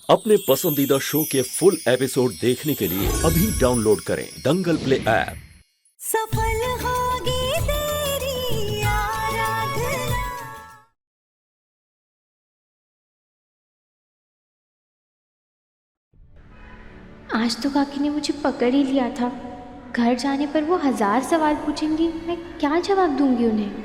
अपने पसंदीदा शो के फुल एपिसोड देखने के लिए अभी डाउनलोड करें दंगल प्ले ऐप। सफल होगी तेरी आराधना। आज तो काकी ने मुझे पकड़ ही लिया था। घर जाने पर वो 1000 सवाल पूछेंगी, मैं क्या जवाब दूंगी उन्हें।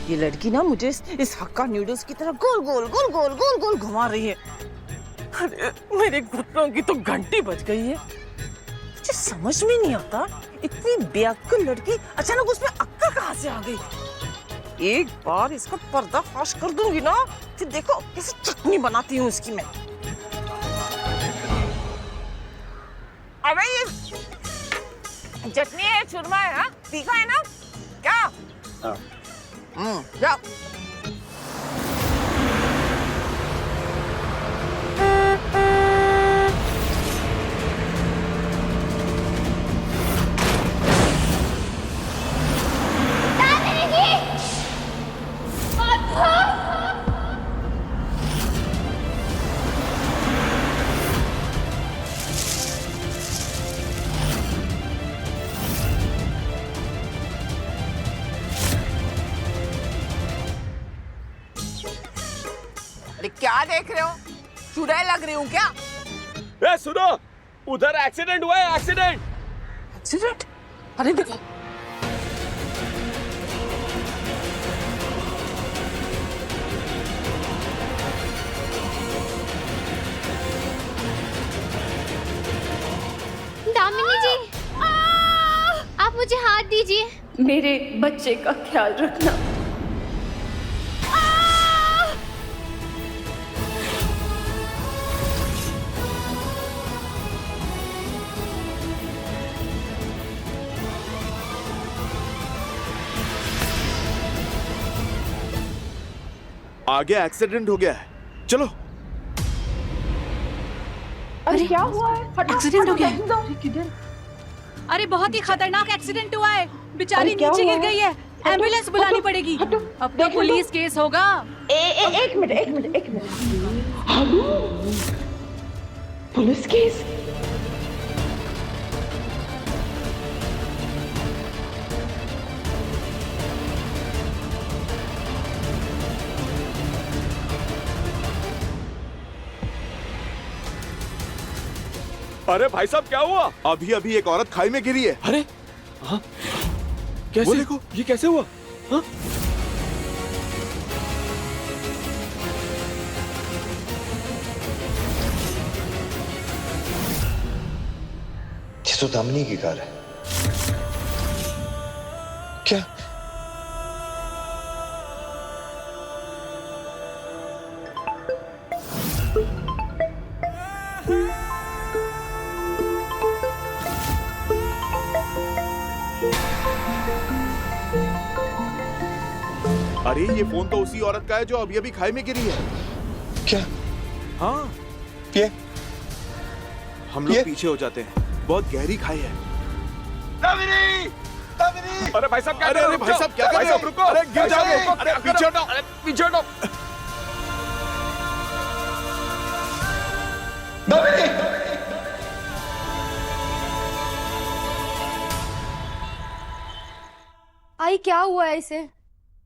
ये लड़की ना मुझे इस हक्का नूडल्स की तरह गोल गोल गोल गोल गोल गोल घुमा रही है। अरे मेरे घुटनों की तो घंटी बज गई है। मुझे समझ में नहीं आता इतनी बेअक्ल लड़की अचानक उसमें अक्ल कहाँ से आ गई। एक बार इसका पर्दाफाश कर दूंगी ना, फिर देखो कैसे चटनी बनाती हूँ इसकी मैं। अबे ये चटनी है, चूरमा है, हाँ? तीखा है ना क्या? जाओ। क्या देख रहे हो? चुड़ैल लग रही हूँ क्या? ए सुनो, उधर एक्सीडेंट हुआ है, एक्सीडेंट। एक्सीडेंट? अरे देखो। दामिनी जी, आप मुझे हाथ दीजिए। मेरे बच्चे का ख्याल रखना। आगे एक्सीडेंट हो गया है, चलो। अरे क्या हुआ है? एक्सीडेंट हो गया। अरे बहुत ही खतरनाक एक्सीडेंट हुआ है, बेचारी नीचे गिर गई है। एम्बुलेंस बुलानी पड़ेगी। अब तो पुलिस केस होगा। एक मिनट। Hello, police case? अरे भाई साहब क्या हुआ? अभी अभी एक औरत खाई में गिरी है। अरे हाँ, कैसे? वो देखो, ये कैसे हुआ? हाँ? ये तो दामिनी की कार है। क्या? अरे ये फोन तो उसी औरत का है जो अभी अभी खाई में गिरी है। क्या? हाँ, ये हम लोग पीछे हो जाते हैं, बहुत गहरी खाई है। दामिनी! दामिनी! अरे भाई साहब क्या कर रहे हो? भाई साहब क्या कर रहे हो? रुको, अरे गिर जाओगे। अरे पीछे हटो, अरे पीछे हटो। दामिनी! आई क्या हुआ है इसे?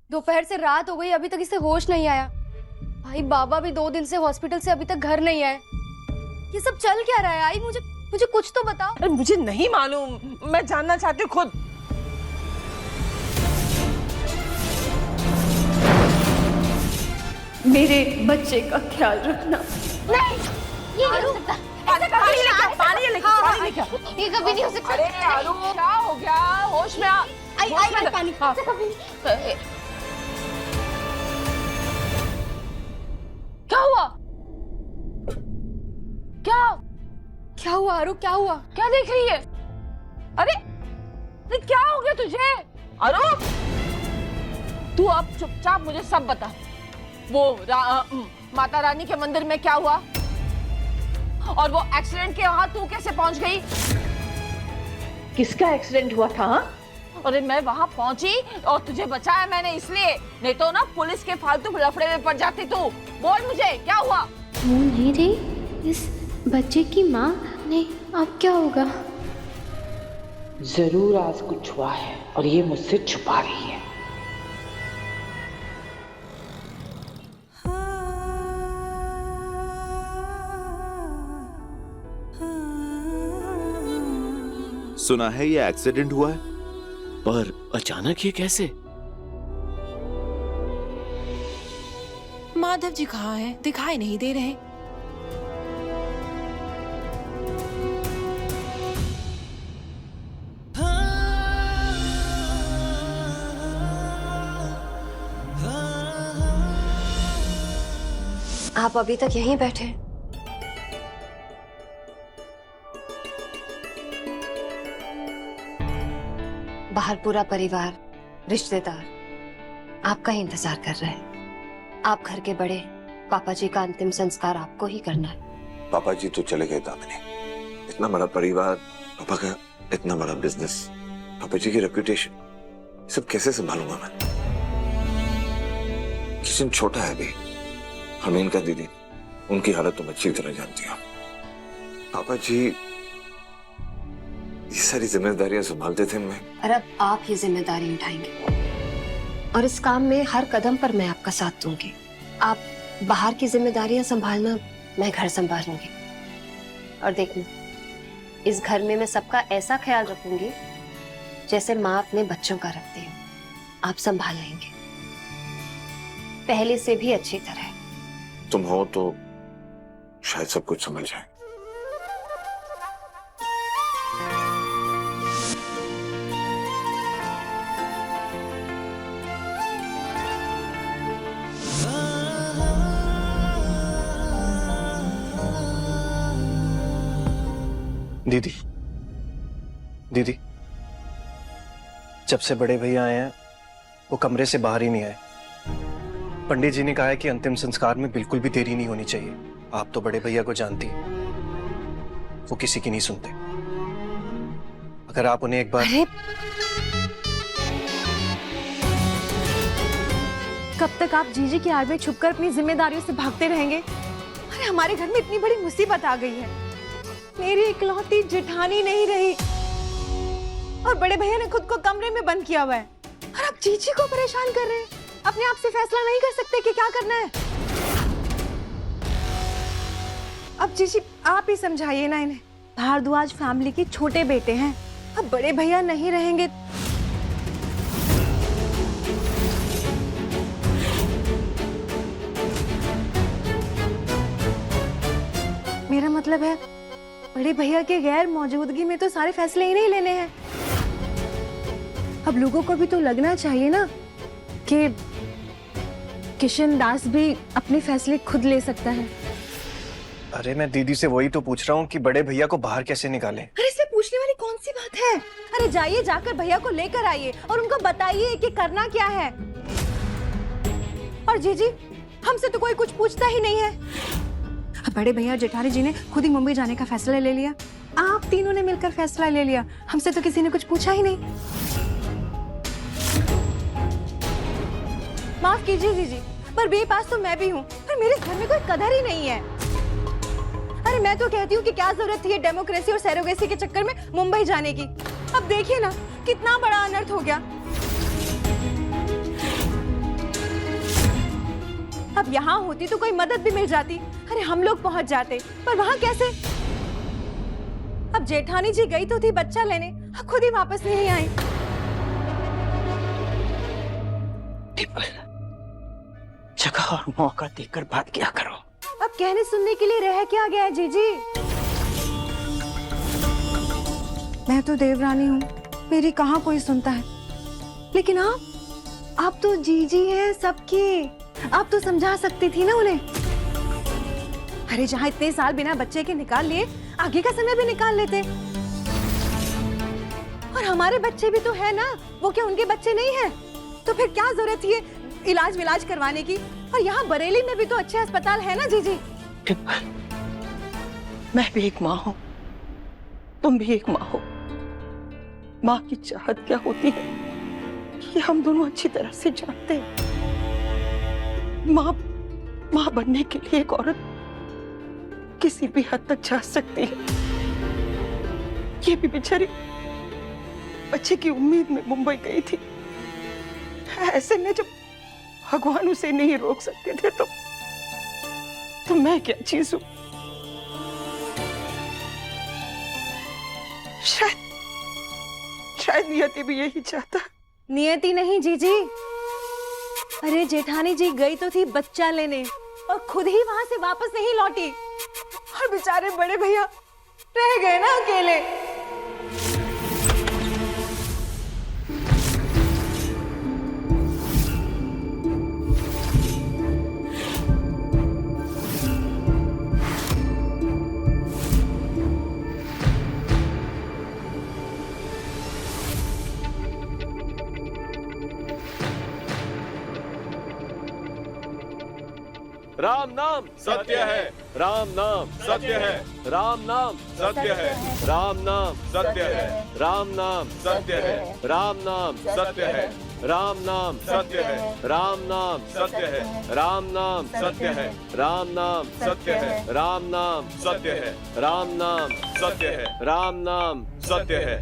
दोपहर से रात हो गई, अभी तक इसे होश नहीं आया। भाई बाबा भी 2 दिन से हॉस्पिटल से अभी तक घर नहीं आए। ये सब चल क्या रहा है? आई मुझे कुछ तो बताओ। अरे मुझे नहीं मालूम, मैं जानना चाहती हूँ खुद। मेरे बच्चे का ख्याल रखना। नहीं, ये नहीं हो सकता। पानी लेके। ये कभी नहीं हो सकता। अरे आरू, क्या हो गया? होश में आ। आई पानी। हाँ। क्या हुआ? क्या हुआ आरू? क्या हुआ? क्या देख रही है? अरे क्या हो गया तुझे? आरू, तू अब चुपचाप मुझे सब बता। वो माता रानी के मंदिर में क्या हुआ? और वो एक्सीडेंट के वहां तू कैसे पहुंच गई? किसका एक्सीडेंट हुआ था? हाँ? अरे मैं वहां पहुंची और तुझे बचाया मैंने इसलिए, नहीं तो ना पुलिस के फालतू लफड़े में पड़ जाती तू। बोल मुझे क्या हुआ? वो नहीं रही इस बच्चे की माँ। नहीं, अब क्या होगा? जरूर आज कुछ हुआ है और ये मुझसे छुपा रही है। सुना है ये एक्सीडेंट हुआ है, पर अचानक ये कैसे? माधव जी कहाँ हैं? दिखाई नहीं दे रहे। आप अभी तक यहीं बैठे हैं? बाहर पूरा परिवार, रिश्तेदार आपका ही इंतजार कर रहे हैं। आप घर के बड़े, पापा जी का अंतिम संस्कार आपको ही करना है। पापा जी तो चले गए दामिनी, इतना बड़ा परिवार, पापा का इतना बड़ा बिजनेस, पापा जी की रेपुटेशन, सब कैसे संभालूंगा मैं? किचन छोटा है अभी, हमीन का दीदी, उनकी हालत तुम अच्छी तरह जानती हो। पापा जी ये सारी जिम्मेदारियां संभालते थे मैं। और अब आप ही जिम्मेदारी उठाएंगे और इस काम में हर कदम पर मैं आपका साथ दूंगी। आप बाहर की जिम्मेदारियां संभालना, मैं घर संभालूंगी। और देखना, इस घर में मैं सबका ऐसा ख्याल रखूंगी जैसे माँ अपने बच्चों का रखती है। आप संभाल लेंगे, पहले से भी अच्छी तरह। तुम हो तो शायद सब कुछ समझ जाए। दीदी, दीदी, जब से बड़े भैया आए हैं वो कमरे से बाहर ही नहीं आए। पंडित जी ने कहा है कि अंतिम संस्कार में बिल्कुल भी देरी नहीं होनी चाहिए। आप तो बड़े भैया को जानती हैं, वो किसी की नहीं सुनते। अगर आप उन्हें एक बार... अरे कब तक आप जीजी की आड़ में छुपकर अपनी जिम्मेदारियों से भागते रहेंगे? अरे हमारे घर में इतनी बड़ी मुसीबत आ गई है, मेरी इकलौती जेठानी नहीं रही और बड़े भैया ने खुद को कमरे में बंद किया हुआ है और आप जीजी को परेशान कर रहे हैं। अपने आप से फैसला नहीं कर सकते कि क्या करना है? अब जीजी आप ही समझाइए ना इन्हें। भारद्वाज फैमिली के छोटे बेटे हैं, अब बड़े भैया नहीं रहेंगे। मेरा मतलब है बड़े भैया के गैर मौजूदगी में तो सारे फैसले ही नहीं लेने हैं। अब लोगों को भी तो लगना चाहिए ना कि किशन दास भी अपने फैसले खुद ले सकता है। अरे मैं दीदी से वही तो पूछ रहा हूँ कि बड़े भैया को बाहर कैसे निकालें। अरे इसमें पूछने वाली कौन सी बात है? अरे जाइए, जाकर भैया को लेकर आइए और उनको बताइए कि करना क्या है। और जीजी, हमसे तो कोई कुछ पूछता ही नहीं है। बड़े भैया जेठानी जी ने खुद ही मुंबई जाने का फैसला ले लिया, आप तीनों ने मिलकर फैसला ले लिया, हमसे तो किसी ने कुछ पूछा ही नहीं। माफ कीजिए जीजी, पर बेपास तो मैं भी हूँ, पर मेरे घर में कोई कदर ही नहीं है। अरे मैं तो कहती हूँ कि क्या जरूरत थी डेमोक्रेसी और सैरोगेसी के चक्कर में मुंबई जाने की। अब देखिए ना कितना बड़ा अनर्थ हो गया। अब यहाँ होती तो कोई मदद भी मिल जाती, अरे हम लोग पहुंच जाते, पर वहां कैसे? अब जेठानी जी गई तो थी बच्चा लेने, खुद ही वापस नहीं आई। जगह और मौका देकर बात किया करो। अब कहने सुनने के लिए रह क्या गया है जीजी? मैं तो देवरानी हूँ, मेरी कहाँ कोई सुनता है, लेकिन आप तो जीजी हैं सबकी, आप तो समझा सकती थी ना उन्हें। अरे जहाँ इतने साल बिना बच्चे के निकाल लिए, आगे का समय भी निकाल लेते। और हमारे बच्चे भी तो है ना, वो क्या उनके बच्चे नहीं हैं? तो फिर क्या जरूरत थी इलाज विलाज करवाने की? और यहाँ बरेली में भी तो अच्छे अस्पताल है ना जीजी। मैं भी एक माँ हूं, तुम भी एक माँ हो। माँ की चाहत क्या होती है ये हम दोनों अच्छी तरह से जानते हैं। माँ बनने के लिए एक औरत किसी भी हद तक जा सकती है। ये भी बेचारी बच्चे की उम्मीद में मुंबई गई थी। ऐसे में जब भगवान उसे नहीं रोक सकते थे तो मैं क्या चीज हूं? शायद नियति भी यही चाहता। नियति नहीं जीजी, अरे जेठानी जी गई तो थी बच्चा लेने और खुद ही वहां से वापस नहीं लौटी और बेचारे बड़े भैया रह गए ना अकेले। राम नाम सत्य है, राम नाम सत्य है, राम नाम सत्य है, राम नाम सत्य है, राम नाम सत्य है, राम नाम सत्य है, राम नाम सत्य है, राम नाम सत्य है, राम नाम सत्य है, राम नाम सत्य है, राम नाम सत्य है, राम नाम सत्य है, राम नाम सत्य है।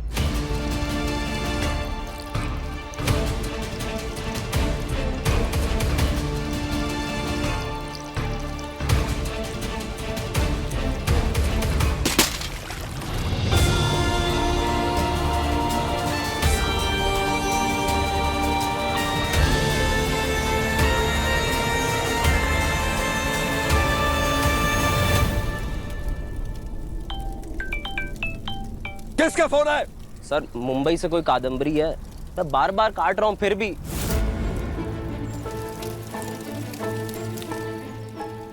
किसका फोन है? सर मुंबई से कोई कादम्बरी है। मैं बार बार काट रहा हूँ फिर भी।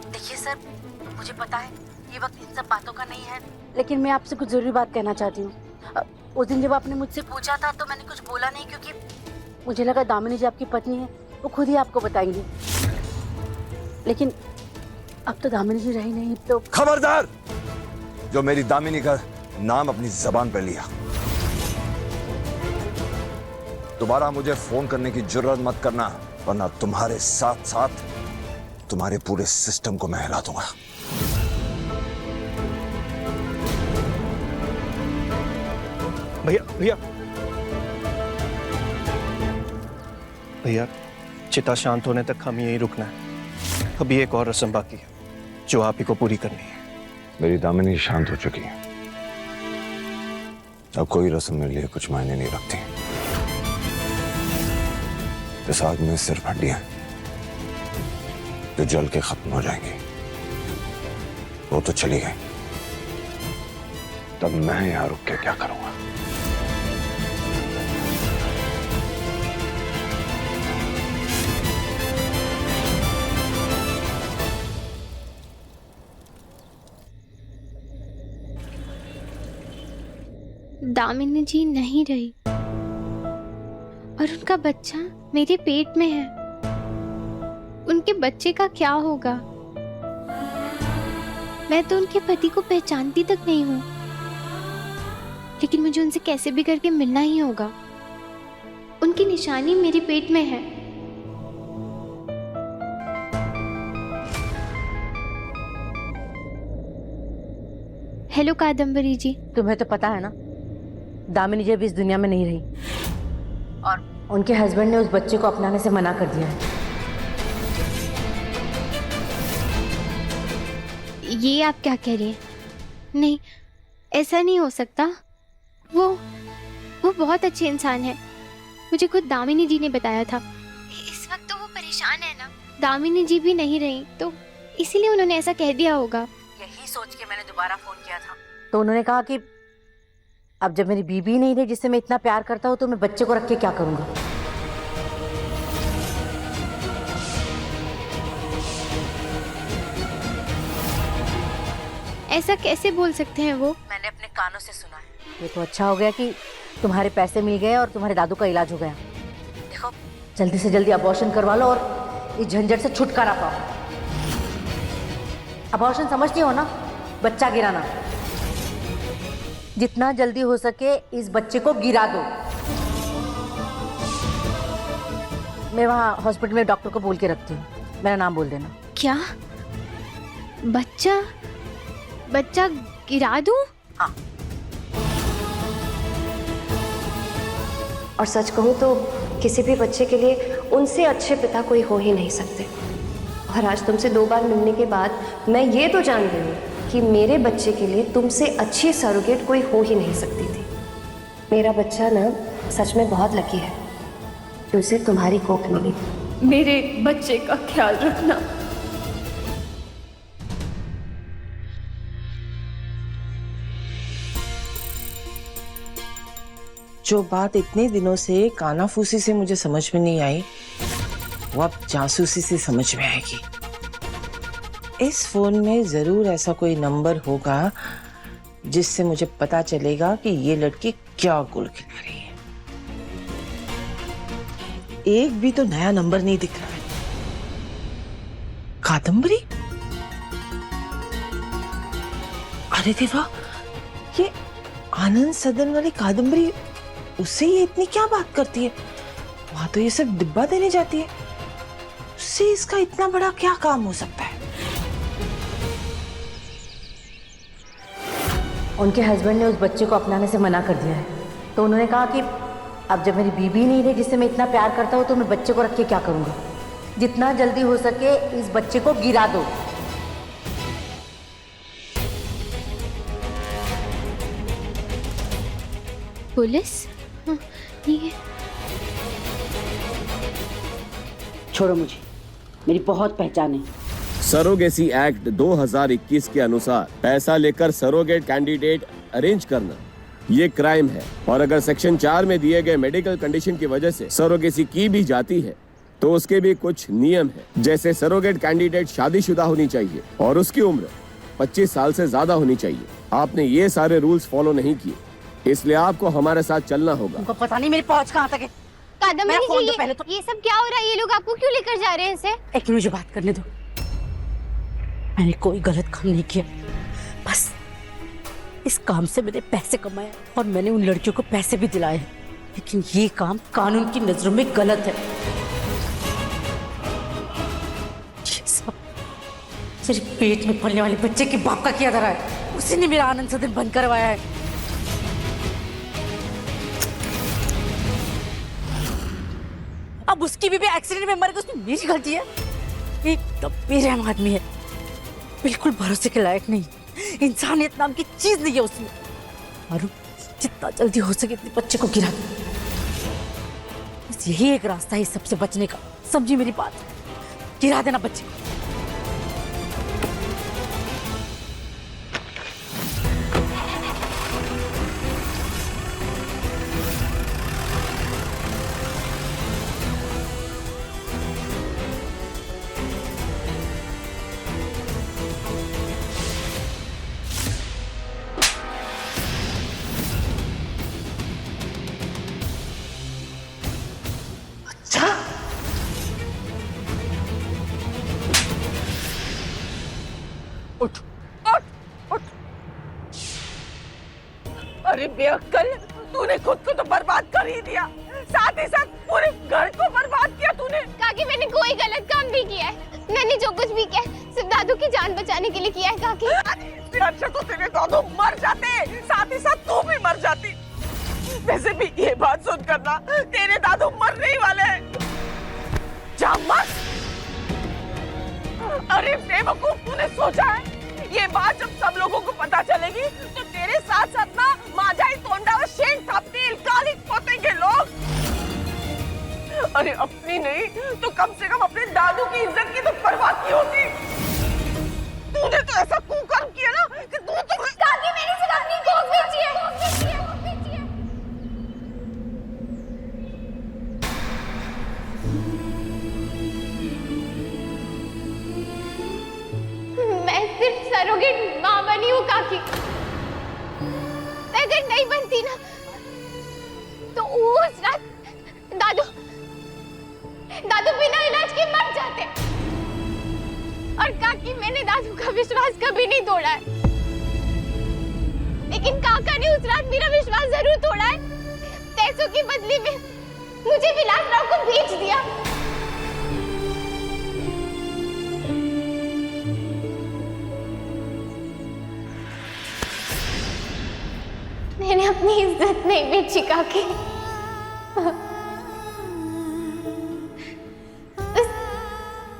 देखिए सर, मुझे पता है ये वक्त इन सब बातों का नहीं है, लेकिन मैं आपसे कुछ जरूरी बात कहना चाहती हूँ। उस दिन जब आपने मुझसे पूछा था तो मैंने कुछ बोला नहीं क्योंकि मुझे लगा दामिनी जी आपकी पत्नी है, वो खुद ही आपको बताएंगी। लेकिन अब तो दामिनी जी रही नहीं। तो खबरदार, जो मेरी दामिनी का नाम अपनी जबान पर लिया, दोबारा मुझे फोन करने की जुर्रत मत करना, वरना तुम्हारे साथ साथ तुम्हारे पूरे सिस्टम को मैं हिला दूंगा। भैया भैया, चिता शांत होने तक हम यहीं रुकना है। अभी एक और रस्म बाकी है जो आप ही को पूरी करनी है। मेरी दामिनी शांत हो चुकी है, अब कोई रस्म मेरे लिए कुछ मायने नहीं रखती। इस आग में सिर्फ हड्डियां जो जल के खत्म हो जाएंगी। वो तो चली गई, तब मैं यहां रुक के क्या करूंगा? दामिनी जी नहीं रही और उनका बच्चा मेरे पेट में है। उनके बच्चे का क्या होगा? मैं तो उनके पति को पहचानती तक नहीं हूँ, लेकिन मुझे उनसे कैसे भी करके मिलना ही होगा। उनकी निशानी मेरे पेट में है। हेलो कादम्बरी जी। तुम्हें तो पता है ना, दामिनी जी अभी इस दुनिया में नहीं रही और उनके हस्बैंड ने उस बच्चे को अपनाने से मना कर दिया है। ये आप क्या कह रहे हैं? नहीं, ऐसा नहीं हो सकता। वो बहुत अच्छे इंसान है। मुझे खुद दामिनी जी ने बताया था। इस वक्त तो वो परेशान है ना। दामिनी जी भी नहीं रही तो इसीलिए उन्होंने ऐसा कह दिया होगा। यही सोच के मैंने दोबारा फोन किया था, तो उन्होंने कहा कि अब जब मेरी बीबी नहीं रही जिससे मैं इतना प्यार करता हूँ, तो मैं बच्चे को रख के क्या करूंगा। ऐसा कैसे बोल सकते हैं वो? मैंने अपने कानों से सुना है। ये तो अच्छा हो गया कि तुम्हारे पैसे मिल गए और तुम्हारे दादू का इलाज हो गया। देखो, जल्दी से जल्दी अबॉर्शन करवा लो और इस झंझट से छुटकारा पाओ। अबॉर्शन समझती हो ना, बच्चा गिराना। जितना जल्दी हो सके इस बच्चे को गिरा दो। मैं वहाँ हॉस्पिटल में डॉक्टर को बोल के रखती हूँ, मेरा नाम बोल देना। क्या? बच्चा गिरा दूं? हाँ। और सच कहूँ तो किसी भी बच्चे के लिए उनसे अच्छे पिता कोई हो ही नहीं सकते। और आज तुमसे 2 बार मिलने के बाद मैं ये तो जान गई हूँ कि मेरे बच्चे के लिए तुमसे अच्छी सरोगेट कोई हो ही नहीं सकती थी। मेरा बच्चा ना सच में बहुत लकी है कि उसे तुम्हारी कोख मिली। मेरे बच्चे का ख्याल रखना। जो बात इतने दिनों से कानाफूसी से मुझे समझ में नहीं आई, वो अब जासूसी से समझ में आएगी। इस फोन में जरूर ऐसा कोई नंबर होगा जिससे मुझे पता चलेगा कि ये लड़की क्या गुल खिला रही है। एक भी तो नया नंबर नहीं दिख रहा है। कादम्बरी? अरे देवा, ये आनंद सदन वाली कादम्बरी, उससे ये इतनी क्या बात करती है? वहां तो ये सब डिब्बा देने जाती है, उससे इसका इतना बड़ा क्या काम हो सकता है? उनके हस्बैंड ने उस बच्चे को अपनाने से मना कर दिया है, तो उन्होंने कहा कि अब जब मेरी बीबी नहीं रही जिससे मैं इतना प्यार करता हूँ, तो मैं बच्चे को रख के क्या करूँगा। जितना जल्दी हो सके इस बच्चे को गिरा दो। पुलिस? हाँ, ये छोड़ो मुझे, मेरी बहुत पहचान है। सरोगेसी एक्ट 2021 के अनुसार पैसा लेकर सरोगेट कैंडिडेट अरेंज करना ये क्राइम है, और अगर सेक्शन 4 में दिए गए मेडिकल कंडीशन की वजह से सरोगेसी की भी जाती है तो उसके भी कुछ नियम है। जैसे सरोगेट कैंडिडेट शादीशुदा होनी चाहिए और उसकी उम्र 25 साल से ज्यादा होनी चाहिए। आपने ये सारे रूल्स फॉलो नहीं किए, इसलिए आपको हमारे साथ चलना होगा। उनको पता नहीं मेरी पहुंच कहाँ तक है। कादम्बरी फोन जी, दो पहले तो। ये सब क्या हो रहा है? ये लोग आपको क्यों लेकर जा रहे हैं इसे? एक मिनट मुझे बात करने दो। मैंने कोई गलत काम नहीं किया, बस इस काम से मैंने पैसे कमाए और मैंने उन लड़कियों को पैसे भी दिलाए, लेकिन ये काम कानून की नजरों में गलत है। ये सब सिर्फ पेट में पलने वाले बच्चे के बाप का किया जा रहा है। उसी ने मेरा आनंद सदन बंद करवाया है। अब उसकी भी एक्सीडेंट में मर गई, उसमें मेरी गलती है? एक तो बेरहम आदमी है, बिल्कुल भरोसे के लायक नहीं। इंसानियत नाम की चीज नहीं है उसमें। और जितना जल्दी हो सके इतने बच्चे को गिरा दो। बस यही एक रास्ता है इस सबसे बचने का। समझी मेरी बात? गिरा देना बच्चे को। उठ उठ उठ। अरे बेअक्ल, तूने खुद को तो बर्बाद कर ही दिया, साथ ही साथ पूरे घर को बर्बाद किया तूने। काकी, मैंने कोई गलत काम नहीं किया है। मैंने जो कुछ भी किया सिर्फ दादू की जान बचाने के लिए किया है काकी। इससे अच्छा तो तेरे दादू मर जाते, साथ ही साथ तू भी मर जाती। वैसे भी ये बात सुन करना, तेरे दादू मरने ही वाले हैं। जा मर। अरे बेवकूफ, तूने सोचा है ये बात जब सब लोगों को पता चलेगी तो तेरे साथ साथ ना माझाई तोंडावर शेंग थापतील, काली पोतेंगे लोग। अरे अपनी नहीं तो कम से कम अपने दादू की इज्जत की तो परवाह की होती। तूने तो ऐसा कुकर्म किया ना कि तू तो काकी, मैंने सिर्फ अपनी कोख बेची है। मैं सिर्फ सरोगेट माँ बनी हूँ काकी। अगर नहीं बनती ना तो उस रात दादू बिना इलाज के मर जाते। और काकी, मैंने दादू का विश्वास कभी नहीं तोड़ा है, लेकिन काका ने उस रात मेरा विश्वास जरूर तोड़ा है। पैसों की बदले में मुझे विलासराव को बेच दिया। मैंने अपनी इज्जत नहीं बेची काकी, बस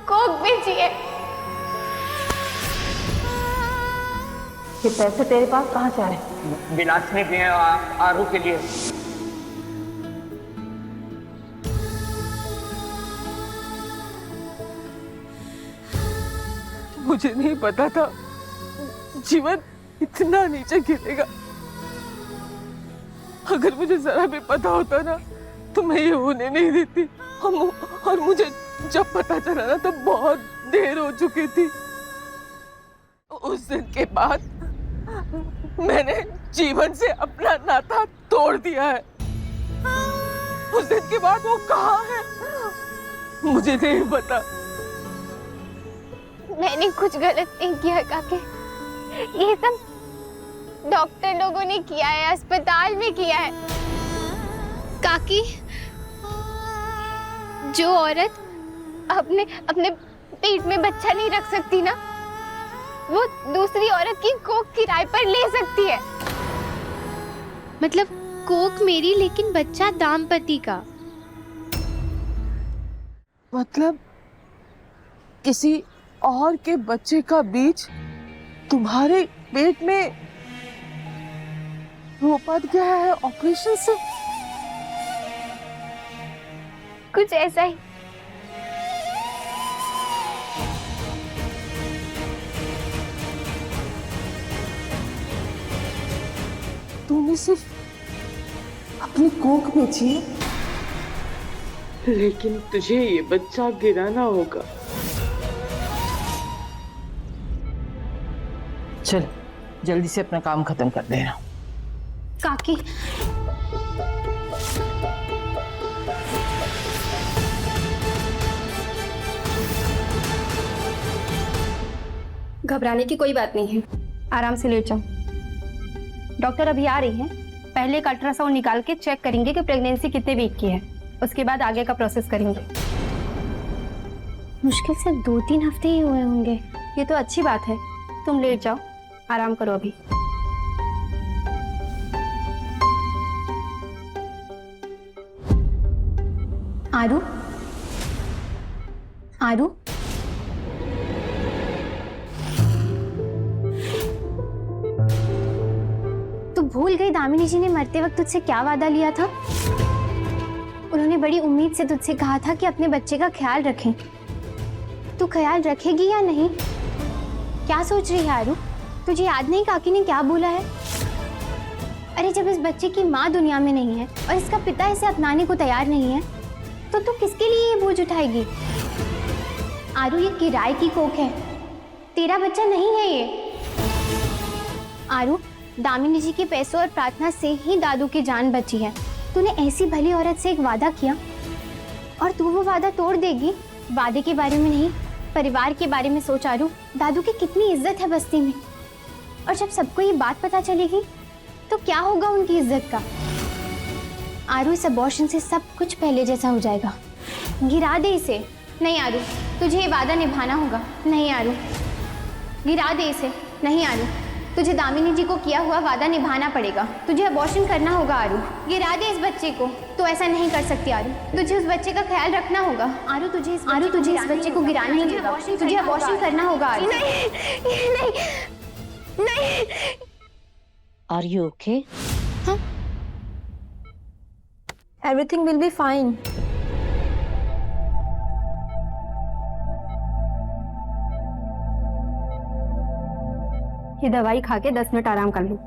कोक बेची है। ये पैसे तेरे पास कहाँ से आए? विलास ने दिए आरू के लिए। मुझे नहीं पता था जीवन इतना नीचे गिरेगा। अगर मुझे जरा भी पता होता ना तो मैं ये होने नहीं देती। और मुझे जब पता चला ना तो बहुत देर हो चुकी थी। उस दिन के बाद मैंने जीवन से अपना नाता तोड़ दिया है। उस दिन के बाद वो कहाँ है मुझे नहीं पता। मैंने कुछ गलत नहीं किया काके, ये सब डॉक्टर लोगों ने किया है, अस्पताल में किया है। काकी, जो औरत अपने पेट में बच्चा नहीं रख सकती ना, वो दूसरी औरत की कोख किराए पर ले सकती है। मतलब कोख मेरी लेकिन बच्चा दाम्पति का। मतलब किसी और के बच्चे का बीज तुम्हारे पेट में रोपट गया है ऑपरेशन से? कुछ ऐसा ही। तूने सिर्फ अपनी कोख बेची है, लेकिन तुझे ये बच्चा गिराना होगा। चल जल्दी से अपना काम खत्म कर देना। काकी, घबराने की कोई बात नहीं है, आराम से लेट जाओ। डॉक्टर अभी आ रही हैं। पहले एक अल्ट्रासाउंड निकाल के चेक करेंगे कि प्रेगनेंसी कितने वीक की है, उसके बाद आगे का प्रोसेस करेंगे। मुश्किल से 2-3 हफ्ते ही हुए होंगे। ये तो अच्छी बात है, तुम लेट जाओ, आराम करो अभी। आरू, आरू, तू भूल गई दामिनी जी ने मरते वक्त तुझसे क्या वादा लिया था? उन्होंने बड़ी उम्मीद से तुझसे कहा था कि अपने बच्चे का ख्याल रखें। तू ख्याल रखेगी या नहीं? क्या सोच रही है आरू? तुझे याद नहीं काकी ने क्या बोला है? अरे जब इस बच्चे की माँ दुनिया में नहीं है और इसका पिता इसे अपनाने को तैयार नहीं है, तो तू किसके लिए ये बोझ उठाएगी? आरू, ये किराए की कोख है, तेरा बच्चा नहीं है ये। आरू, दामिनी जी के पैसों और प्रार्थना से ही दादू की जान बची है। तूने ऐसी भली औरत से एक वादा किया और तू वो वादा तोड़ देगी? वादे के बारे में नहीं, परिवार के बारे में सोच आरू। दादू की कितनी इज्जत है बस्ती में, और जब सबको ये बात पता चलेगी तो क्या होगा उनकी इज्जत का? आरू, इस अबॉर्शन से सब कुछ पहले जैसा हो जाएगा। गिरा दे इसे। नहीं आरू, तुझे ये वादा निभाना होगा। नहीं आरू, गिरा दे इसे। नहीं आरू, तुझे दामिनी जी को किया हुआ वादा निभाना पड़ेगा। तुझे अबॉर्शन करना होगा आरू। गिरा दे इस बच्चे को। तो ऐसा नहीं कर सकती आरू, तुझे उस बच्चे का ख्याल रखना होगा। आरू, तुझे इस बच्चे को गिराना नहीं होगा। तुझे अबॉर्शन करना होगा आरू। नहीं, नहीं, नहीं। Are you okay? हाँ, एवरीथिंग विल बी फाइन। ये दवाई खा के 10 मिनट आराम कर लो।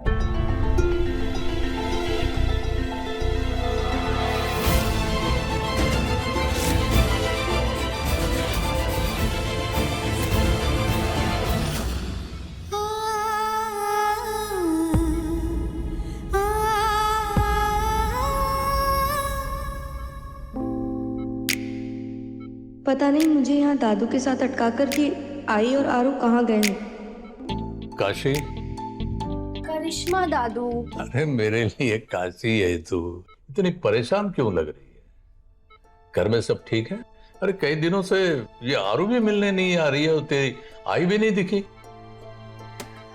पता नहीं मुझे यहाँ दादू के साथ अटका कर कि आई और आरू कहाँ गए हैं। काशी, करिश्मा दादू। अरे मेरे लिए काशी है तू, इतनी परेशान क्यों लग रही है? घर में सब ठीक है? अरे कई दिनों से ये आरू भी मिलने नहीं आ रही है, तेरी आई भी नहीं दिखी।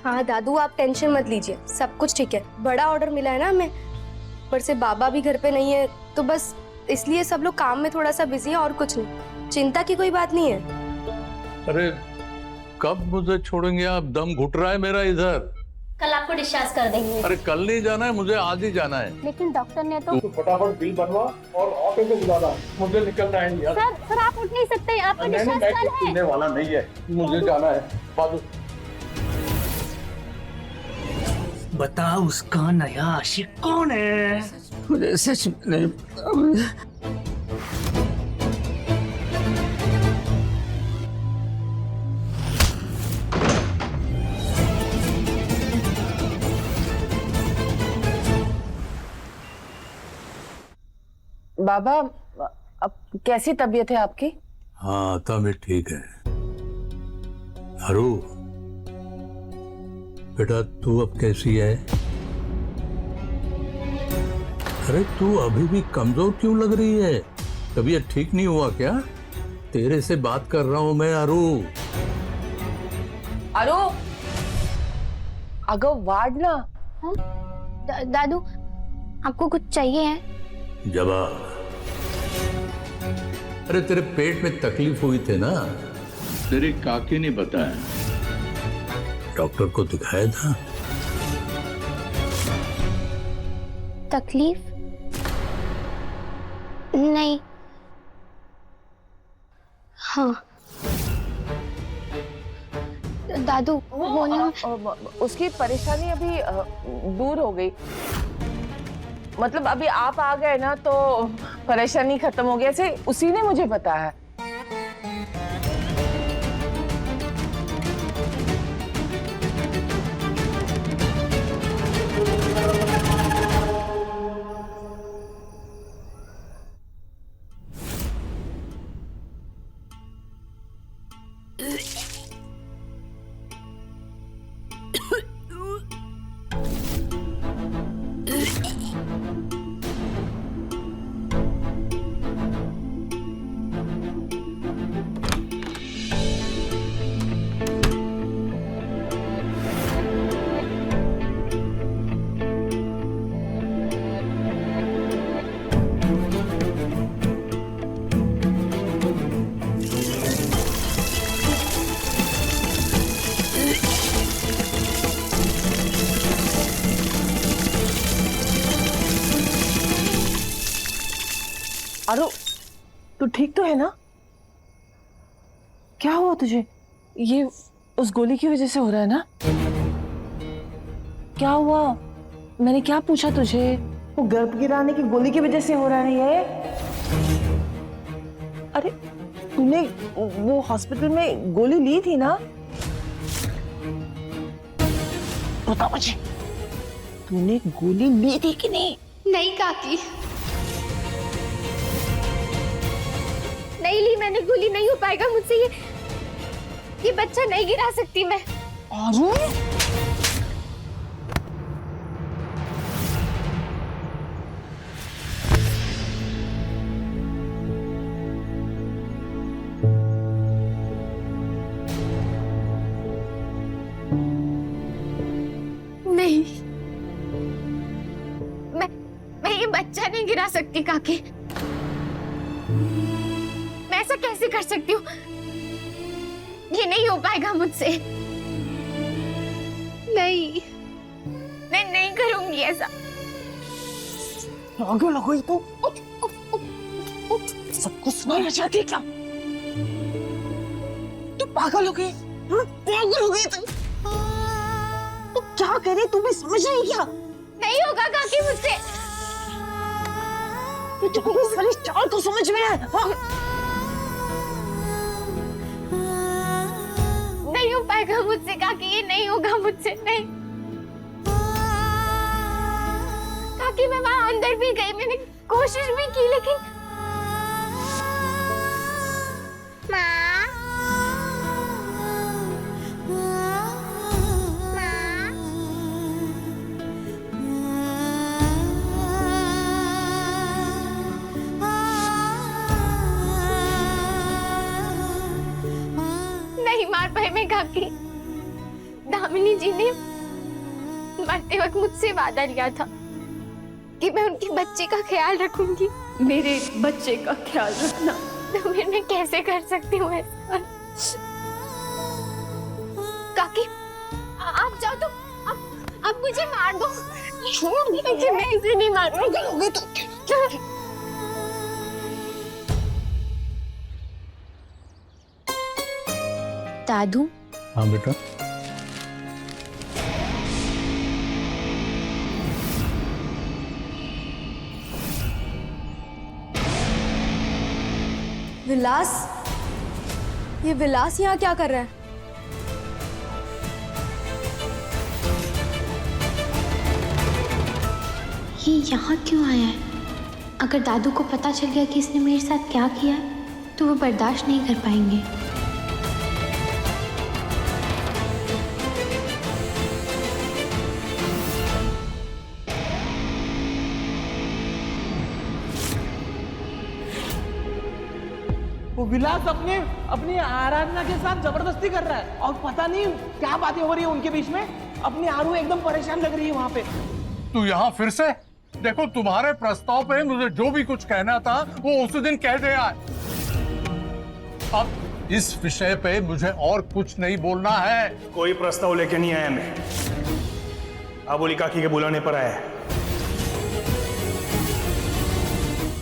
हाँ दादू, आप टेंशन मत लीजिए, सब कुछ ठीक है। बड़ा ऑर्डर मिला है ना हमें, पर से बाबा भी घर पे नहीं है, तो बस इसलिए सब लोग काम में थोड़ा सा बिजी है, और कुछ नहीं। चिंता की कोई बात नहीं है। अरे कब मुझे छोड़ेंगे आप? दम घुट रहा है मेरा इधर। कल आपको डिस्चार्ज कर देंगे। अरे कल नहीं जाना है, मुझे आज ही जाना है। लेकिन डॉक्टर ने तो फटाफट बिल बनवा और ऑटो को बुला ला, मुझे निकलना है यार। सर आप उठ नहीं सकते, आपका डिस्चार्ज कल है। वाला नहीं है, मुझे जाना है। बाजू बता, उसका नया आशिक कौन है? मुझे सच में नहीं पता। बाबा, अब कैसी तबीयत है आपकी? हाँ तबीयत ठीक है। हरू बेटा, तू अब कैसी है? अरे तू अभी भी कमजोर क्यों लग रही है? तबीयत ठीक नहीं हुआ क्या? तेरे से बात कर रहा हूं मैं हरू। अरो, अगर वार्ड ना। दादू, आपको कुछ चाहिए है? जवाब। अरे तेरे पेट में तकलीफ हुई थी ना, तेरी काकी ने बताया, डॉक्टर को दिखाया था। तकलीफ? नहीं। हाँ दादू, वो ना उसकी परेशानी अभी दूर हो गई। मतलब अभी आप आ गए ना तो परेशानी खत्म हो गई, ऐसे उसी ने मुझे बताया। अरे तू ठीक तो है ना? क्या हुआ तुझे? ये उस गोली की वजह से हो रहा है ना? क्या हुआ? मैंने क्या पूछा तुझे? वो गर्भ गिराने की गोली की वजह से हो रहा है ये? अरे तूने वो हॉस्पिटल में गोली ली थी ना? बता मुझे, तूने गोली ली थी कि नहीं? नहीं काकी, नहीं ली मैंने गोली। नहीं हो पाएगा मुझसे, ये बच्चा नहीं गिरा सकती मैं। अरे नहीं, मैं ये बच्चा नहीं गिरा सकती काकी। मैं ऐसा कैसे कर सकती हूँ? ये नहीं हो पाएगा मुझसे। नहीं, मैं नहीं करूंगी ऐसा। पागल हो गई तू? सब कुछ सुनाना चाहती है क्या? तू पागल हो गई? पागल हो गई तू? तू क्या करे, तू भी समझ रही क्या? नहीं होगा काकी मुझसे। तुझे सारी चाल तो समझ में है? नहीं हो पाएगा मुझसे काकी, ये नहीं होगा मुझसे। नहीं काकी, मैं वहां अंदर भी गई, मैंने कोशिश भी की, लेकिन समय में काकी दामिनी जी ने मरते वक्त मुझसे वादा लिया था कि मैं उनके बच्चे का ख्याल रखूंगी। मेरे बच्चे का ख्याल रखना। तो फिर मैं कैसे कर सकती हूँ ऐसा? काकी आप जाओ तो अब मुझे मार दो। मैं इसे नहीं मारूंगी। दादू। हाँ बेटा। विलास, ये विलास यहाँ क्या कर रहा है? ये यहाँ क्यों आया है? अगर दादू को पता चल गया कि इसने मेरे साथ क्या किया है तो वो बर्दाश्त नहीं कर पाएंगे। वो विलास अपनी आराधना के साथ जबरदस्ती कर रहा है और पता नहीं क्या बातें हो रही है उनके बीच में। अपनी आरू एकदम परेशान लग रही है वहां पे। तू यहाँ फिर से? देखो तुम्हारे प्रस्ताव पे मुझे जो भी कुछ कहना था वो उसी दिन कह दिया है। अब इस विषय पे मुझे और कुछ नहीं बोलना है। कोई प्रस्ताव लेके नहीं आया मैं, आबोली काकी के बुलाने पर आया है।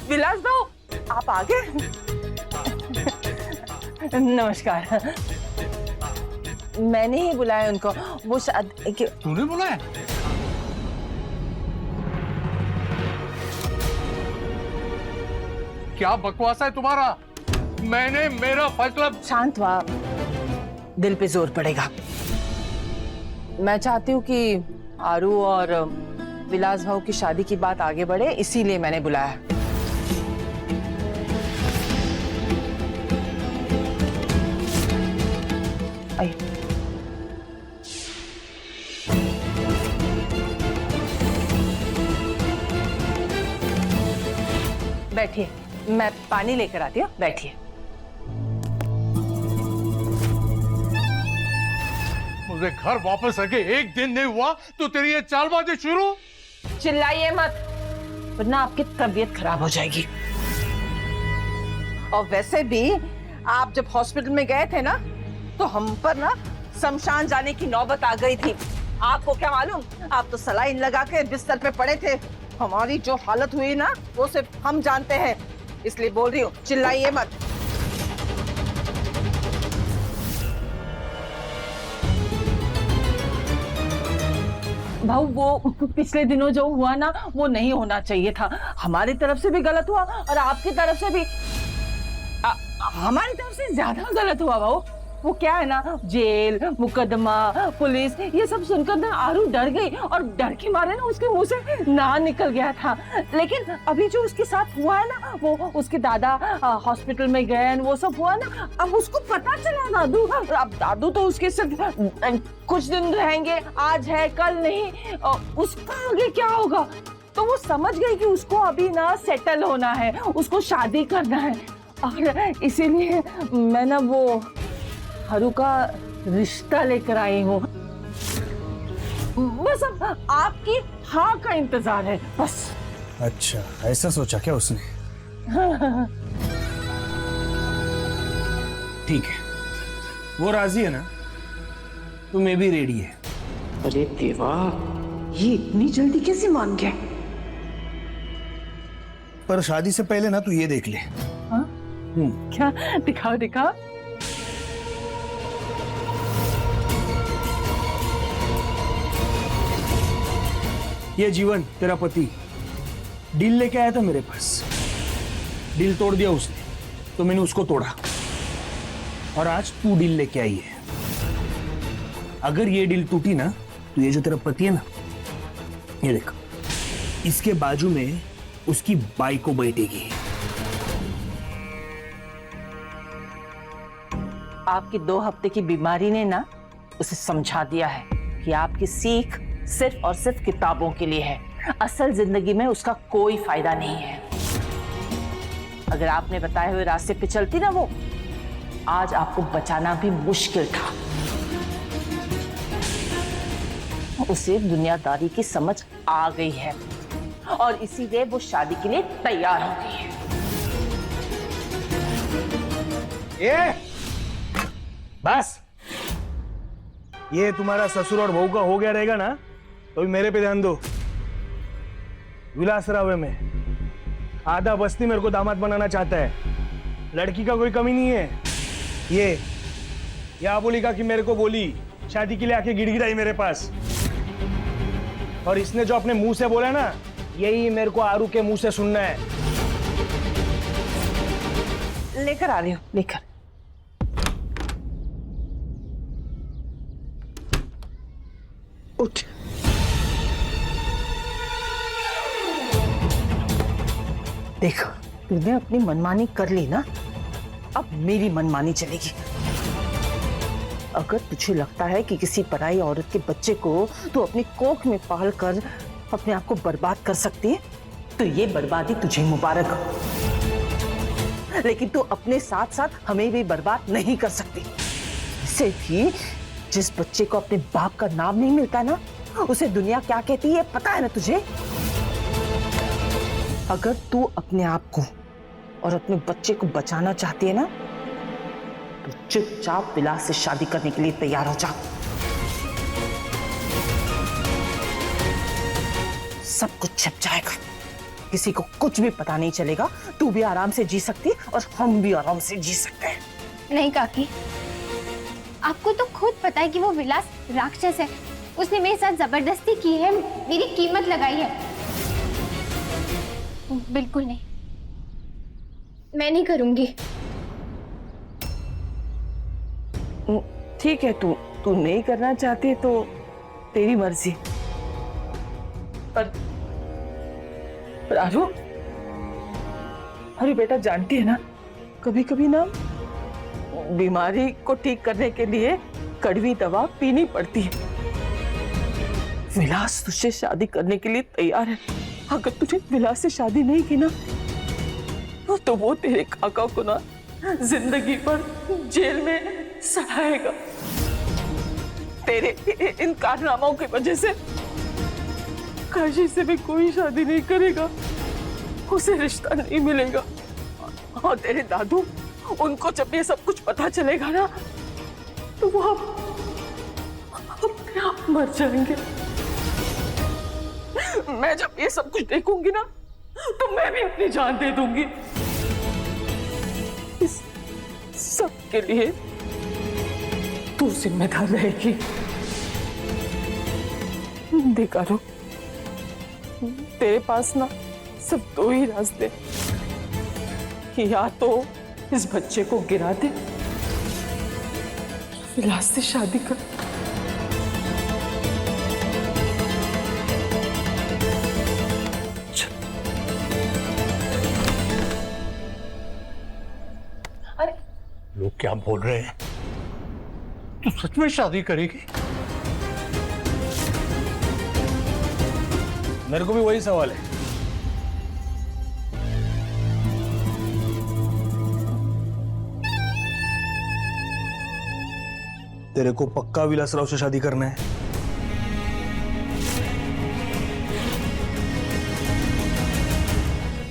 विलास भाऊ, आप आ गए? नमस्कार। मैंने ही बुलाया उनको। वो तूने बुलाया? क्या बकवास है तुम्हारा? मैंने मेरा फैसला। शांत हुआ, दिल पे जोर पड़ेगा। मैं चाहती हूँ कि आरू और विलास भाऊ की शादी की बात आगे बढ़े, इसीलिए मैंने बुलाया। आइए। बैठिए, मैं पानी लेकर आती हूँ। बैठिए। मुझे घर वापस आके एक दिन नहीं हुआ तो तेरी ये चालबाजी शुरू। चिल्लाइए मत, वरना आपकी तबीयत खराब हो जाएगी। और वैसे भी आप जब हॉस्पिटल में गए थे ना, तो हम पर ना शमशान जाने की नौबत आ गई थी। आपको क्या मालूम, आप तो सलाइन लगा के बिस्तर पे पड़े थे। हमारी जो हालत हुई ना, वो सिर्फ हम जानते हैं, इसलिए बोल रही हूँ, चिल्लाइए मत। भाऊ, वो पिछले दिनों जो हुआ ना, वो नहीं होना चाहिए था। हमारी तरफ से भी गलत हुआ और आपकी तरफ से भी। हमारी तरफ से ज्यादा गलत हुआ भाऊ। वो क्या है ना, जेल, मुकदमा, पुलिस, ये सब सुनकर ना आरू डर गई और डर के मारे ना उसके मुंह से ना निकल गया था। लेकिन अभी जो उसके साथ हुआ है ना, वो उसके दादा हॉस्पिटल में गए, वो सब हुआ ना, अब उसको पता चला दादू। अब दादू तो उसके सिर्फ कुछ दिन रहेंगे, आज है कल नहीं, उसका आगे क्या होगा। तो वो समझ गई कि उसको अभी ना सेटल होना है, उसको शादी करना है। और इसीलिए मैं ना वो हरू का रिश्ता लेकर आई हूँ। बस अब आपकी हाँ का इंतजार है, बस। अच्छा, ऐसा सोचा क्या उसने? ठीक है, वो राजी है ना, तो मैं भी रेडी है। अरे देवा, ये इतनी जल्दी कैसे मान गया? पर शादी से पहले ना तू ये देख ले। हाँ? क्या? दिखाओ दिखाओ। ये जीवन, तेरा पति डील लेके आया था मेरे पास। डील तोड़ दिया उसने, तो मैंने उसको तोड़ा। और आज तू डील लेके आई है। अगर ये डील टूटी ना, तो ये जो तेरा पति है ना, ये देख, इसके बाजू में उसकी बाइक को बैठेगी। आपकी 2 हफ्ते की बीमारी ने ना उसे समझा दिया है कि आपकी सीख सिर्फ और सिर्फ किताबों के लिए है, असल जिंदगी में उसका कोई फायदा नहीं है। अगर आपने बताए हुए रास्ते पे चलती ना, वो आज आपको बचाना भी मुश्किल था। उसे दुनियादारी की समझ आ गई है और इसीलिए वो शादी के लिए तैयार हो गई है। ये बस, ये तुम्हारा ससुर और बहू का हो गया रहेगा ना, तो भी मेरे पे ध्यान दो। विलासराव में आधा बस्ती मेरे को दामाद बनाना चाहता है, लड़की का कोई कमी नहीं है। ये बोली का कि मेरे को बोली शादी के लिए आके गिड़गिड़ाई मेरे पास, और इसने जो अपने मुंह से बोला ना, यही मेरे को आरू के मुंह से सुनना है। लेकर आ रही हूँ, लेकर। उठ। देखो, तूने अपनी मनमानी कर ली ना, अब मेरी मनमानी चलेगी। अगर तुझे लगता है कि किसी पराई औरत के बच्चे को तू अपनी कोख में पाल कर अपने आप को बर्बाद कर सकती है, तो ये बर्बादी तुझे मुबारक हो। लेकिन तू अपने साथ साथ हमें भी बर्बाद नहीं कर सकती। इससे भी जिस बच्चे को अपने बाप का नाम नहीं मिलता ना, उसे दुनिया क्या कहती है पता है ना तुझे? अगर तू अपने आप को और अपने बच्चे को बचाना चाहती है ना, तो चुपचाप विलास से शादी करने के लिए तैयार हो जा। सब कुछ छिप जाएगा, किसी को कुछ भी पता नहीं चलेगा। तू भी आराम से जी सकती और हम भी आराम से जी सकते हैं। नहीं काकी, आपको तो खुद पता है कि वो विलास राक्षस है। उसने मेरे साथ जबरदस्ती की है, मेरी कीमत लगाई है। बिल्कुल नहीं, मैं नहीं करूंगी। ठीक है, तू नहीं करना चाहती तो तेरी मर्जी। पर आरू, अरे बेटा जानती है ना, कभी कभी ना बीमारी को ठीक करने के लिए कड़वी दवा पीनी पड़ती है। विलास तुझसे शादी करने के लिए तैयार है। अगर तुझे विलास से शादी नहीं की ना, तो वो तेरे काका को ना जिंदगी भर जेल में सड़ाएगा। तेरे इन कारनामों की वजह से काशी से भी कोई शादी नहीं करेगा, उसे रिश्ता नहीं मिलेगा। और तेरे दादू, उनको जब ये सब कुछ पता चलेगा ना, तो वो अपने आप मर जाएंगे। मैं जब ये सब कुछ देखूंगी ना, तो मैं भी अपनी जान दे दूंगी। इस सब के लिए तू जिम्मेदार रहेगी। देखा रो, तेरे पास ना सिर्फ दो ही रास्ते, या तो इस बच्चे को गिरा दे, विलास से शादी कर। अरे लोग क्या बोल रहे हैं? तू सच में शादी करेगी? मेरे को भी वही सवाल है। तेरे को पक्का विलासराव से शादी करना है?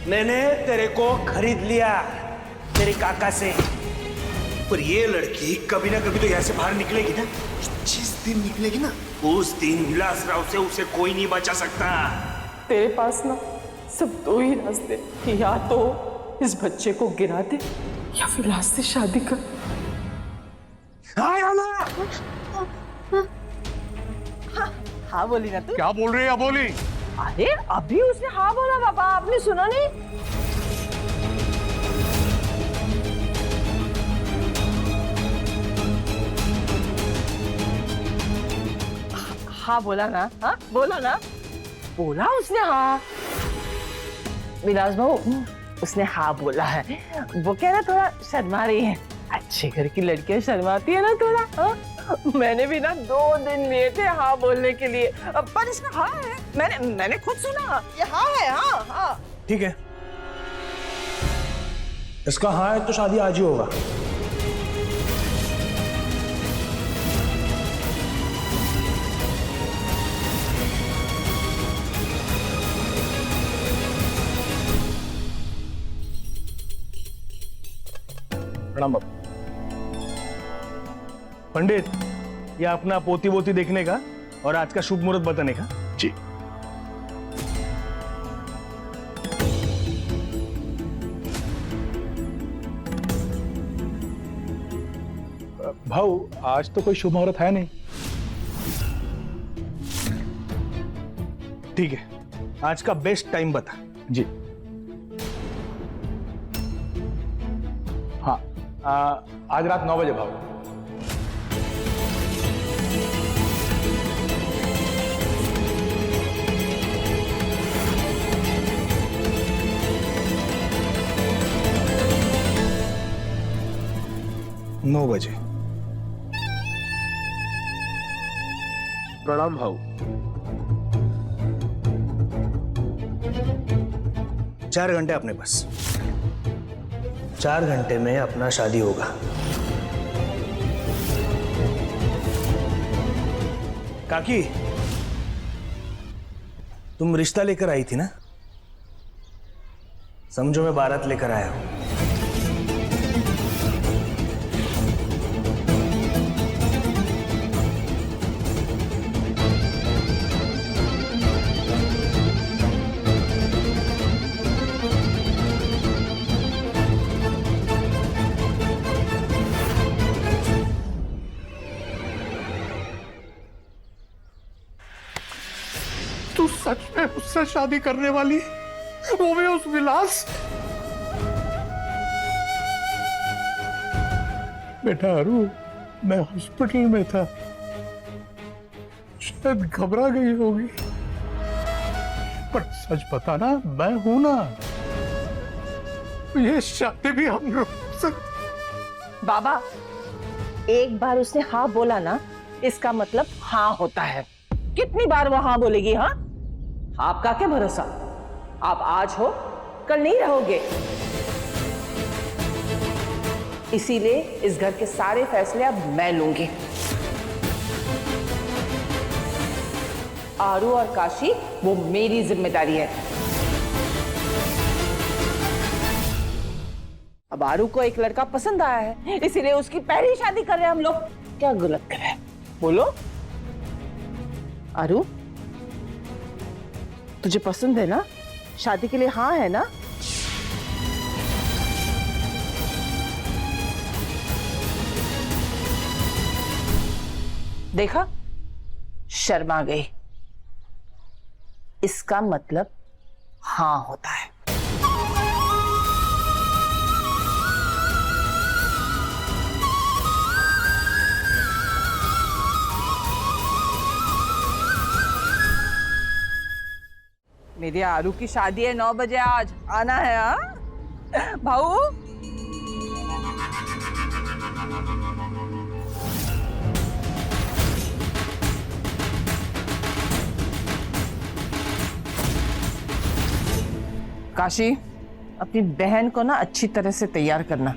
मैंने तेरे को खरीद लिया तेरे काका से, पर ये लड़की कभी ना कभी तो यहाँ से बाहर निकलेगी ना। जिस दिन निकलेगी ना, उस दिन विलासराव से उसे कोई नहीं बचा सकता। तेरे पास ना सिर्फ दो ही रास्ते, या तो इस बच्चे को गिरा दे या विलास से शादी कर। हाँ बोली ना तू? क्या बोल रही है बोली? अरे अभी उसने हाँ बोला पापा, आपने सुना नहीं? हाँ बोला ना, हाँ बोला ना, बोला उसने हाँ। विलास भाऊ, उसने हाँ बोला है। वो कह रहा थोड़ा शर्मा रही है, अच्छे घर की लड़कियां शर्माती है ना थोड़ा। हाँ? मैंने भी ना 2 दिन लिए थे हाँ बोलने के लिए, पर इसमें हाँ है। मैंने खुद सुना, ये हाँ है। हाँ हाँ ठीक है, इसका हाँ है तो शादी आज ही होगा। प्रणाम बाबू। पंडित, ये अपना पोती वोती देखने का और आज का शुभ मुहूर्त बताने का। जी। भाऊ, आज तो कोई शुभ मुहूर्त है नहीं। ठीक है, आज का बेस्ट टाइम बता। जी। हाँ, आज रात 9 बजे भाव। नौ बजे। प्रणाम भाऊ। 4 घंटे अपने पास। 4 घंटे में अपना शादी होगा। काकी, तुम रिश्ता लेकर आई थी ना? समझो मैं बारात लेकर आया हूं। तू सच में उससे शादी करने वाली, वो भी उस विलास? बेटा अरु, मैं हॉस्पिटल में था, शायद घबरा गई होगी, पर सच बताना मैं हूं ना, ये शादी भी हम लोग। बाबा, एक बार उसने हाँ बोला ना, इसका मतलब हाँ होता है। कितनी बार वो हाँ बोलेगी? हाँ, आपका क्या भरोसा? आप आज हो, कल नहीं रहोगे। इसीलिए इस घर के सारे फैसले अब मैं लूंगी। आरू और काशी वो मेरी जिम्मेदारी है। अब आरू को एक लड़का पसंद आया है, इसीलिए उसकी पहली शादी कर रहे हैं हम लोग। क्या गलत कर रहे हैं? बोलो आरू, तुझे पसंद है ना? शादी के लिए हाँ है ना? देखा, शर्मा गई। इसका मतलब हाँ होता है। मेरी आरू की शादी है 9 बजे, आज आना है। हाँ भाऊ, काशी, अपनी बहन को ना अच्छी तरह से तैयार करना,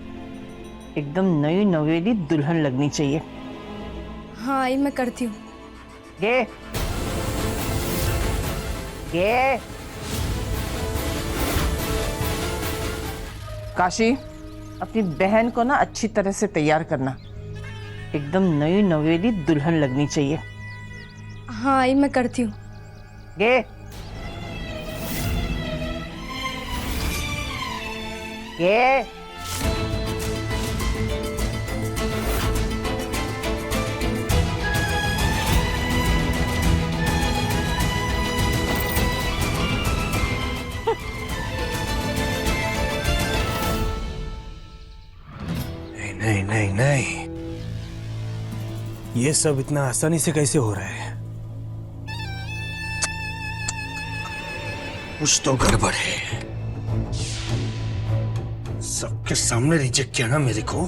एकदम नई नवेली दुल्हन लगनी चाहिए। हाँ ये मैं करती हूँ। गे गे काशी, अपनी बहन को ना अच्छी तरह से तैयार करना, एकदम नई नवेली दुल्हन लगनी चाहिए। हाँ ये मैं करती हूँ। गे गे नहीं नहीं नहीं, ये सब इतना आसानी से कैसे हो रहा है? कुछ तो गड़बड़ है। सबके सामने रिजेक्ट किया ना मेरे को,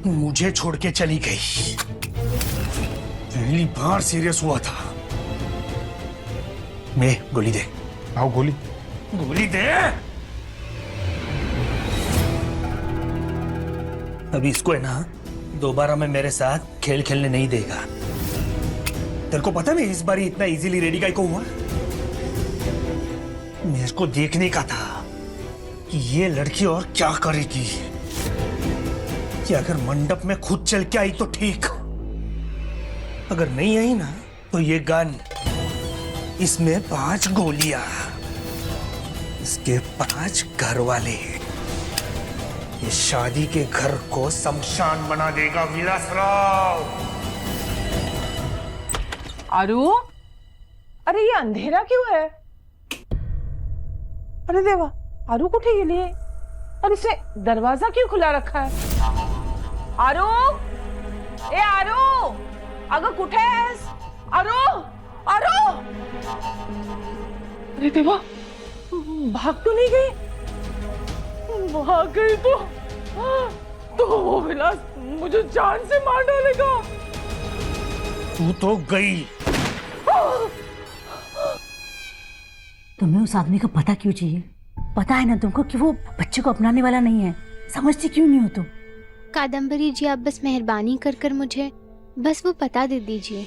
मुझे छोड़ के चली गई। पहली बार सीरियस हुआ था। मैं गोली दे। आओ गोली। गोली दे। अभी इसको है ना, दोबारा मैं मेरे साथ खेल खेलने नहीं देगा। तेरे को पता है मैं इस बार इतना इजीली रेडी काहे को हुआ? मेरे को देखने का था कि ये लड़की और क्या करेगी। कि अगर मंडप में खुद चल के आई तो ठीक, अगर नहीं आई ना तो ये गन, इसमें 5 गोलियां, इसके 5 घर वाले, ये शादी के घर को शमशान बना देगा विलासराव। आरू, अरे ये अंधेरा क्यों है? अरे देवा, आरू कुठे गेली आहे? और इसने दरवाजा क्यों खुला रखा है? आरू, ए आरू, अगं कुठे आहेस? आरू, आरू! अरे देवा, भाग तो नहीं गई? भाग गई तो वो विलास मुझे जान से मार डालेगा। तू तो गई। तुम्हें उस आदमी का पता क्यों चाहिए? पता है ना तुमको कि वो बच्चे को अपनाने वाला नहीं है। समझती क्यों नहीं हो तुम? कादम्बरी जी, आप बस मेहरबानी कर कर मुझे बस वो पता दे दीजिए।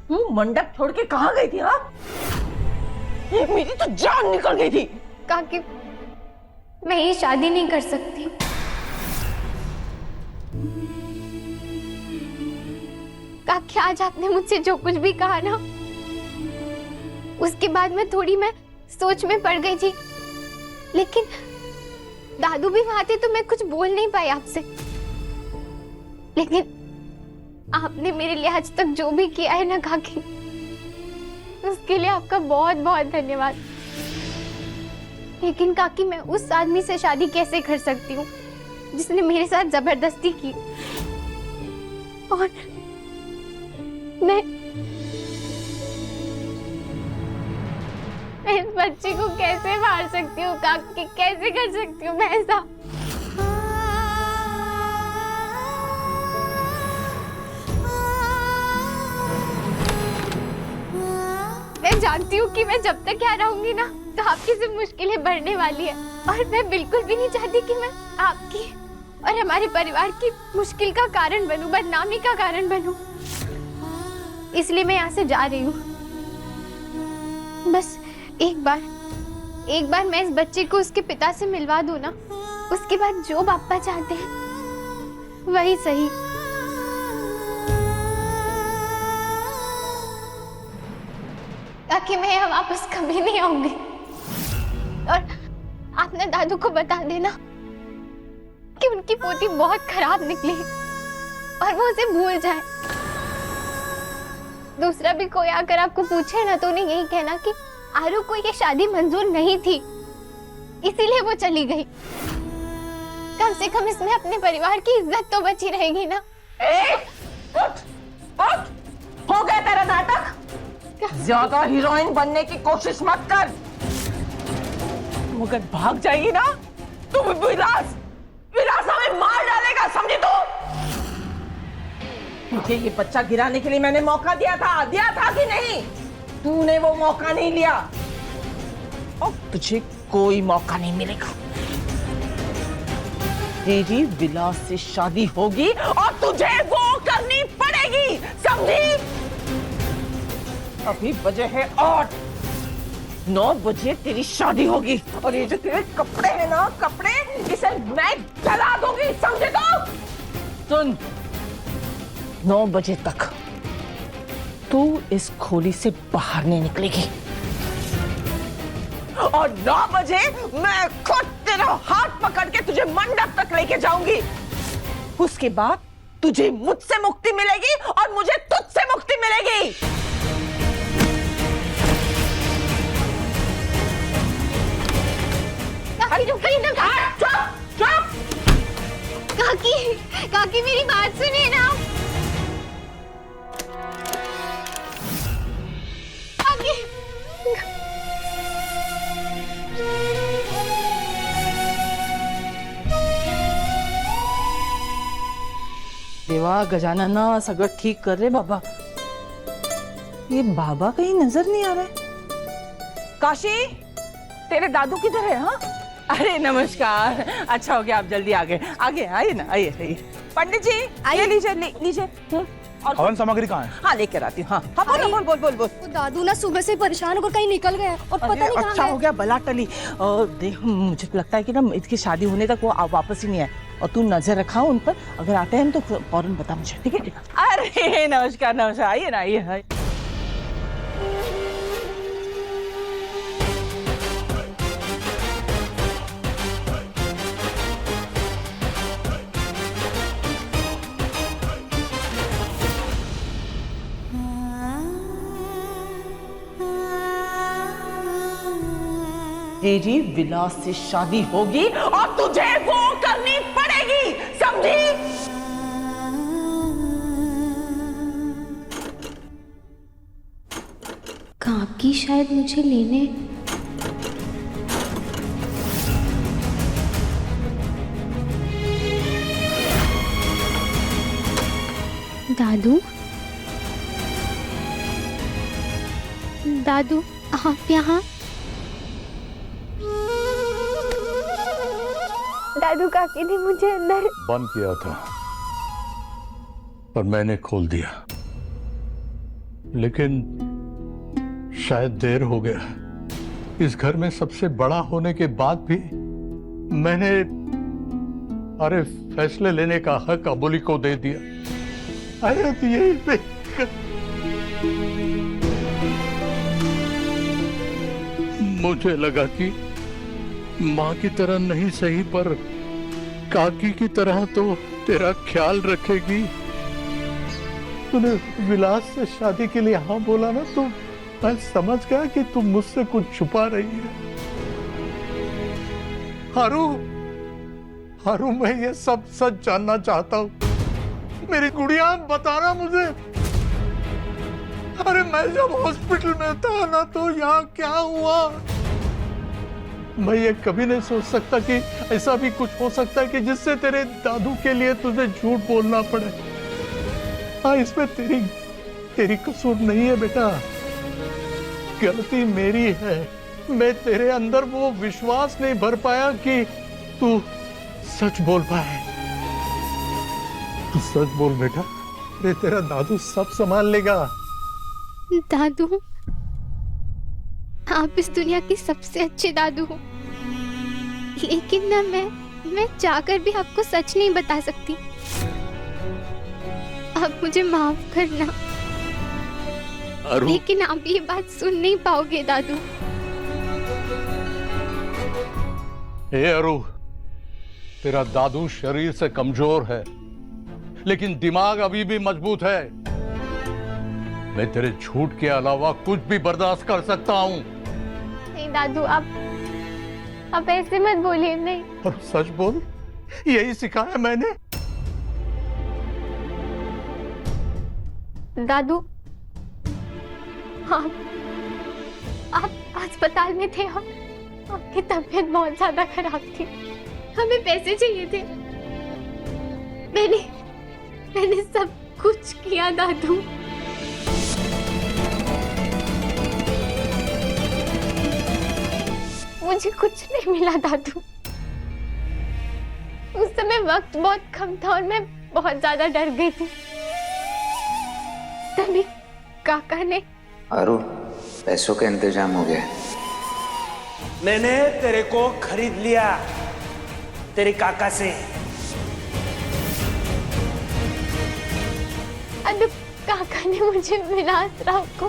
तू मंडप छोड़ के कहाँ गई थी? हाँ, मेरी तो जान निकल गई थी। काकी, मैं ये शादी नहीं कर सकती। काकी, आज आपने मुझसे जो कुछ भी कहा ना, उसके बाद मैं सोच में पड़ गई थी, लेकिन दादू भी वहां थे तो मैं कुछ बोल नहीं पाई आपसे। लेकिन आपने मेरे लिए आज तक जो भी किया है ना काकी, उसके लिए आपका बहुत बहुत धन्यवाद। लेकिन काकी, मैं उस आदमी से शादी कैसे कर सकती हूँ जिसने मेरे साथ जबरदस्ती की? और मैं इस बच्चे को कैसे मार सकती हूँ काकी? कैसे कर सकती हूँ मैं ऐसा? मैं जानती हूँ कि मैं जब तक यहाँ रहूंगी ना तो आपकी सिर्फ मुश्किलें बढ़ने वाली है, और मैं बिल्कुल भी नहीं चाहती कि मैं आपकी और हमारे परिवार की मुश्किल का कारण बनूं, बदनामी का कारण बनूं। इसलिए मैं यहाँ से जा रही हूँ। बस एक बार मैं इस बच्चे को उसके पिता से मिलवा दूँ ना, उसके बाद जो पापा चाहते हैं वही सही। ताकि मैं यहाँ वापस कभी नहीं आऊंगी। और आपने दादू को बता देना कि उनकी पोती बहुत खराब निकली और वो उसे भूल जाए। दूसरा भी कोई आकर आपको पूछे ना तो उन्हें यही कहना कि आरू को ये शादी मंजूर नहीं थी, इसीलिए वो चली गई। कम से कम इसमें अपने परिवार की इज्जत तो बची रहेगी ना। उठ! हो गया तेरा नाटक। ज्यादा हीरोइन बनने की कोशिश मत कर। तुम अगर भाग जाएगी ना तो विलास हमें मार डालेगा, समझी तू? तुझे ये बच्चा गिराने के लिए मैंने मौका दिया था कि नहीं? तूने वो मौका नहीं लिया, और तुझे कोई मौका नहीं मिलेगा। तेरी विलास से शादी होगी और तुझे वो करनी पड़ेगी, समझी? अभी बजे है 8, 9 बजे तेरी शादी होगी, और ये जो तेरे कपड़े हैं ना, कपड़े, इसे मैं जला दूंगी, समझे? तो सुन, 9 बजे तक तू इस खोली से बाहर नहीं निकलेगी, और 9 बजे मैं खुद तेरा हाथ पकड़ के तुझे मंडप तक लेके जाऊंगी। उसके बाद तुझे मुझसे मुक्ति मिलेगी और मुझे तुझसे मुक्ति मिलेगी। काकी, मेरी बात सुनिए ना। काकी, देवा गजानना सगळं ठीक कर रे बाबा। ये बाबा कहीं नजर नहीं आ रहे। काशी, तेरे दादू किधर है? हाँ, अरे नमस्कार, अच्छा हो गया आप जल्दी आ गए। आगे आइए ना, आइए आइए। पंडित जी आइए, लीजिए लीजिए। हवन सामग्री कहाँ है? हाँ लेकर आती हूँ। हाँ बोल बोल बोल बोल बोल। वो दादू ना सुबह से परेशान होकर कहीं निकल गए और पता नहीं कहाँ अच्छा है। हो गया बला टली। और देख मुझे तो लगता है कि ना इसकी शादी होने तक वो वापस ही नहीं आए, और तू नजर रखा उन पर, अगर आते हैं तो फौरन बता मुझे, ठीक है? अरे नमस्कार नमस्कार, आइए ना आइए। तेरी विलास से शादी होगी और तुझे वो करनी पड़ेगी, समझी? काकी शायद मुझे लेने। दादू, दादू आप यहाँ? दादू काकी ने मुझे अंदर बंद किया था पर मैंने खोल दिया, लेकिन शायद देर हो गया। इस घर में सबसे बड़ा होने के बाद भी मैंने अरे फैसले लेने का हक अबोली को दे दिया। अरे तो यही मुझे लगा कि माँ की तरह नहीं सही पर काकी की तरह तो तेरा ख्याल रखेगी। तूने विलास से शादी के लिए हाँ बोला ना, तो मैं समझ गया कि तुम मुझसे कुछ छुपा रही है। हारू मैं ये सब सच जानना चाहता हूँ। मेरी गुड़िया बताना मुझे। अरे मैं जब हॉस्पिटल में था ना, तो यहाँ क्या हुआ? मैं ये कभी नहीं सोच सकता कि ऐसा भी कुछ हो सकता है कि जिससे तेरे दादू के लिए तुझे झूठ बोलना पड़े। हाँ, इसमें तेरी कसूर नहीं है बेटा, गलती मेरी है। मैं तेरे अंदर वो विश्वास नहीं भर पाया कि तू सच बोल पाए। तू सच बोल बेटा, अरे तेरा दादू सब संभाल लेगा। दादू, आप इस दुनिया के सबसे अच्छे दादू हो, लेकिन ना मैं चाहकर भी आपको सच नहीं बता सकती। आप मुझे माफ करना, लेकिन आप ये बात सुन नहीं पाओगे दादू। हे अरु, तेरा दादू शरीर से कमजोर है, लेकिन दिमाग अभी भी मजबूत है। मैं तेरे झूठ के अलावा कुछ भी बर्दाश्त कर सकता हूँ। नहीं दादू, आप ऐसे मत बोलिए। नहीं, और सच बोल, यही सिखाया मैंने। दादू, आप अस्पताल में थे और आपकी तबीयत बहुत ज्यादा खराब थी। हमें पैसे चाहिए थे। मैंने सब कुछ किया दादू। मुझे कुछ नहीं मिला दादू। उस समय वक्त बहुत कम था और मैं बहुत ज्यादा डर गई थी। तभी काका ने। अरु, पैसों का इंतजाम हो गया। मैंने तेरे को खरीद लिया तेरे काका से। अब काका ने मुझे विलास राव को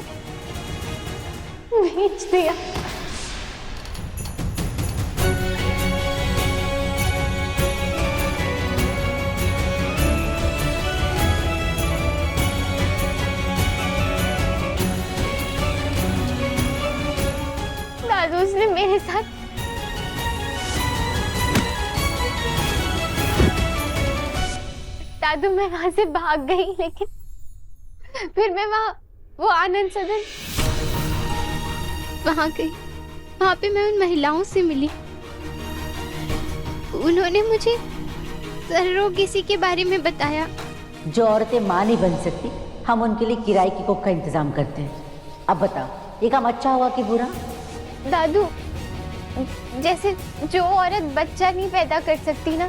बेच दिया। दादू, उसने मेरे साथ दादू, मैं वहां से भाग गई, लेकिन फिर मैं वो आनंद सदन वहां गई। वहां पे मैं उन महिलाओं से मिली। उन्होंने मुझे सरोगेसी के बारे में बताया। जो औरतें माँ नहीं बन सकती, हम उनके लिए किराए की कोख का इंतजाम करते हैं। अब बताओ, ये काम अच्छा हुआ कि बुरा? दादू, जैसे जो औरत बच्चा नहीं पैदा कर सकती ना,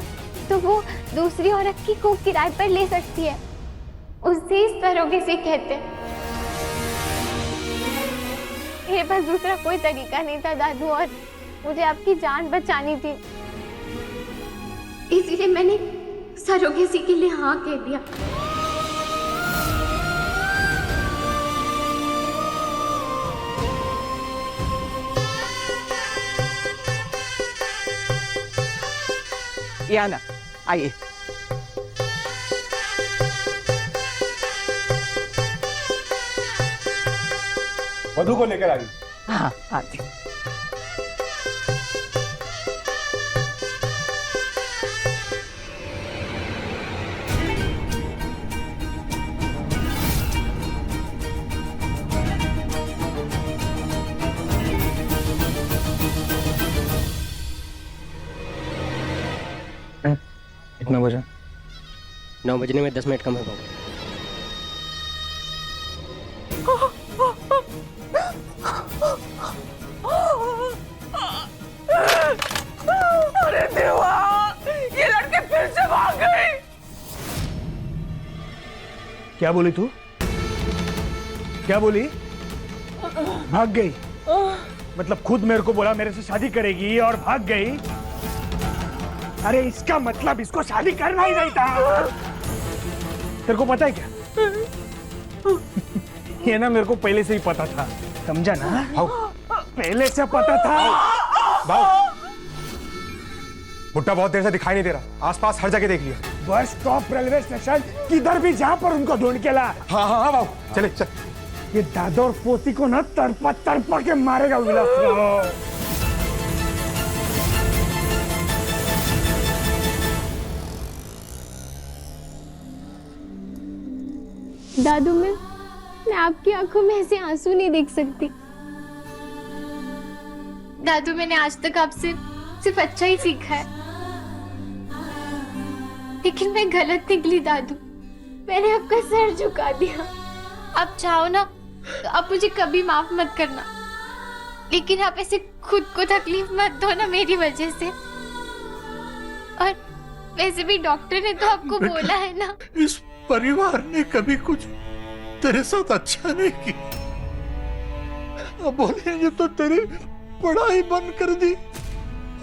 तो वो दूसरी औरत की कोख किराए पर ले सकती है। उसे इस सरोगेसी कहते हैं। ये बस दूसरा कोई तरीका नहीं था दादू, और मुझे आपकी जान बचानी थी, इसलिए मैंने सरोगेसी के लिए हाँ कह दिया। याना, आइए। वधु को लेकर आई। हाँ, आते। कितना बजा? 9 बजने में 10 मिनट कम है बाबू। अरे देवा, ये लड़के फिर से भाग गए। क्या बोली तू? क्या बोली? भाग गई? मतलब खुद मेरे को बोला मेरे से शादी करेगी और भाग गई? अरे इसका मतलब इसको शादी करना ही नहीं था। तेरे को पता है क्या? ये ना मेरे को पहले से ही पता था, समझा ना? पहले से पता था। भुट्टा बहुत देर से दिखाई नहीं दे रहा, आसपास हर जगह देख लिया। बस स्टॉप, रेलवे स्टेशन, किधर भी जहाँ पर उनको ढूंढ के ला। हाँ हाँ हाँ बाबू, चले चल। ये दादा और पोती को ना तड़पा के मारेगा विलास। दादू, मैं आपकी आंखों में ऐसे आंसू नहीं देख सकती। दादू, मैंने आज तक आपसे सिर्फ अच्छा ही सीखा है, लेकिन मैं गलत निकली दादू। मैंने आपका सर झुका दिया। आप चाहो ना तो आप मुझे कभी माफ मत करना, लेकिन आप ऐसे खुद को तकलीफ मत दो ना मेरी वजह से। और वैसे भी डॉक्टर ने तो आपको बोला है ना, इस परिवार ने कभी कुछ तेरे साथ अच्छा नहीं किया। अब बोलेंगे तो तेरी पढ़ाई बंद कर दी,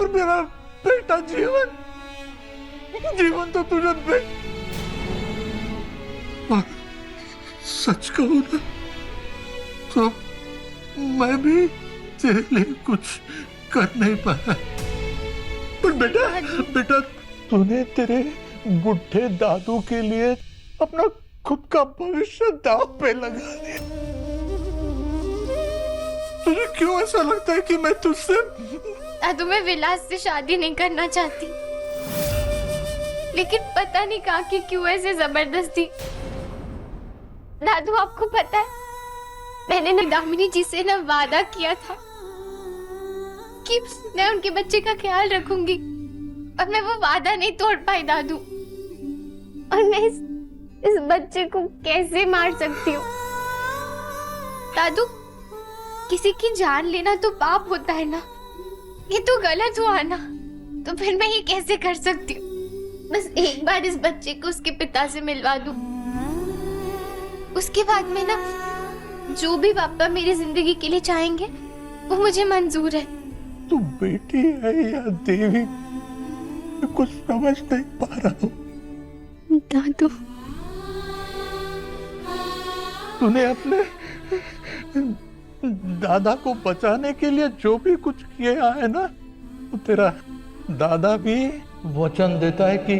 और मेरा बेटा जीवन तो तुझे सच कहूं ना तो मैं भी तेरे लिए कुछ कर नहीं पाया। पर बेटा तूने तेरे बुढ़े दादू के लिए अपना खुद का भविष्य दांव पे लगा दिया। तुझे क्यों ऐसा लगता है कि मैं तुझसे? दादू, मैं विलास से शादी नहीं करना चाहती, लेकिन पता नहीं कहाँ की क्यों ऐसे जबरदस्ती। दादू, आपको पता है मैंने ना दामिनी जी से ना वादा किया था कि मैं उनके बच्चे का ख्याल रखूंगी, और मैं वो वादा नहीं तोड़ पाई दादू। और मैं इस बच्चे को कैसे मार सकती हूँ दादू? किसी की जान लेना तो पाप होता है ना, ये तो गलत हुआ ना, तो फिर मैं ये कैसे कर सकती हूँ? बस एक बार इस बच्चे को उसके पिता से मिलवा दूं, उसके बाद में ना जो भी पापा मेरी जिंदगी के लिए चाहेंगे वो मुझे मंजूर है। तू बेटी है या देवी, मैं कुछ समझ नहीं पा रहा हूँ। दादू, तूने अपने दादा को बचाने के लिए जो भी कुछ किया है ना, तो तेरा दादा भी वचन देता है कि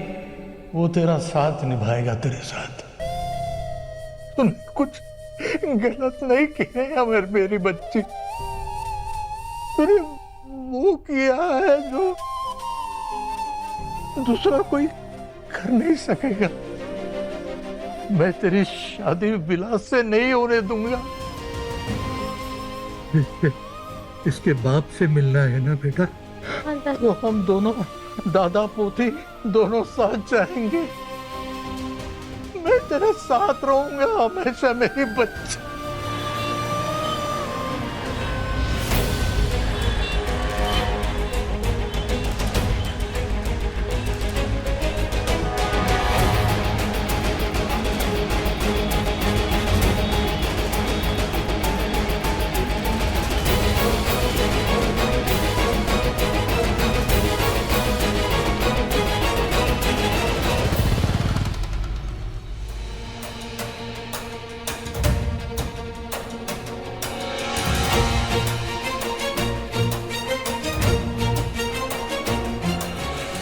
वो तेरा साथ निभाएगा तेरे साथ। तूने कुछ गलत नहीं किया है मेरी बच्ची। तूने वो किया है जो दूसरा कोई कर नहीं सकेगा। मैं तेरी शादी विलास से नहीं होने दूंगा। इसके बाप से मिलना है ना बेटा, तो हम दोनों दादा पोती दोनों साथ जाएंगे। मैं तेरे साथ रहूंगा हमेशा मेरी बच्ची।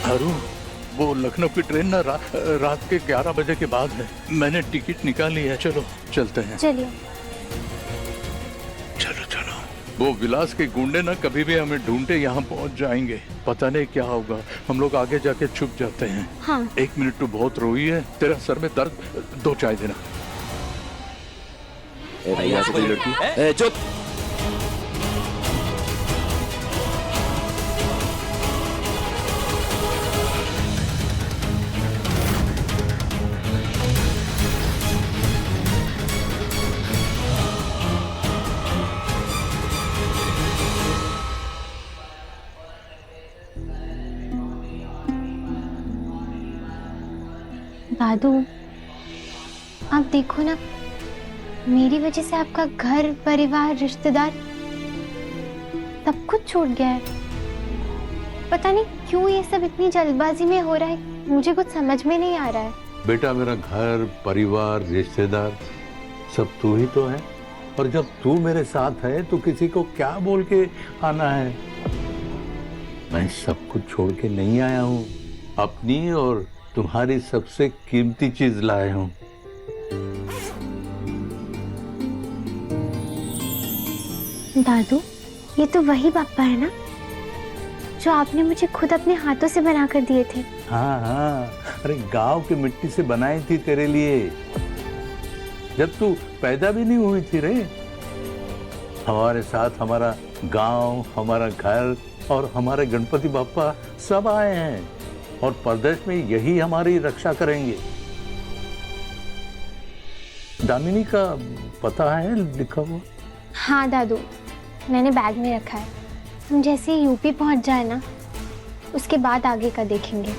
अरुण, वो लखनऊ की ट्रेन ना रात के 11 बजे के बाद है। मैंने टिकट निकाली है, चलो चलते हैं। चलिए। चलो चलो। वो विलास के गुंडे ना कभी भी हमें ढूंढते यहाँ पहुँच जाएंगे। पता नहीं क्या होगा, हम लोग आगे जाके छुप जाते हैं। हाँ। 1 मिनट तो बहुत रोई है। तेरा सर में दर्द, 2 चाय देना। लड़की चुप। दादू, आप देखो ना, मेरी वजह से आपका घर, परिवार, रिश्तेदार सब कुछ छूट गया है। पता नहीं क्यों ये सब इतनी जल्दबाजी में हो रहा है, मुझे कुछ समझ में नहीं आ रहा है। बेटा, मेरा घर, परिवार, रिश्तेदार सब तू ही तो है। और जब तू मेरे साथ है तो किसी को क्या बोल के आना है? मैं सब कुछ छोड़ के नहीं आया हूँ, अपनी और तुम्हारी सबसे कीमती चीज लाए हूँ। दादू, ये तो वही पापा है ना जो आपने मुझे खुद अपने हाथों से बना कर दिए थे। हाँ हाँ, अरे गांव की मिट्टी से बनाई थी तेरे लिए, जब तू पैदा भी नहीं हुई थी रे। हमारे साथ हमारा गांव, हमारा घर और हमारे गणपति बाप्पा सब आए हैं और परदेश में यही हमारी रक्षा करेंगे। दामिनी का पता है लिखा हुआ? हाँ दादू, मैंने बैग में रखा है। हम जैसे ही यूपी पहुंच जाए ना, उसके बाद आगे का देखेंगे।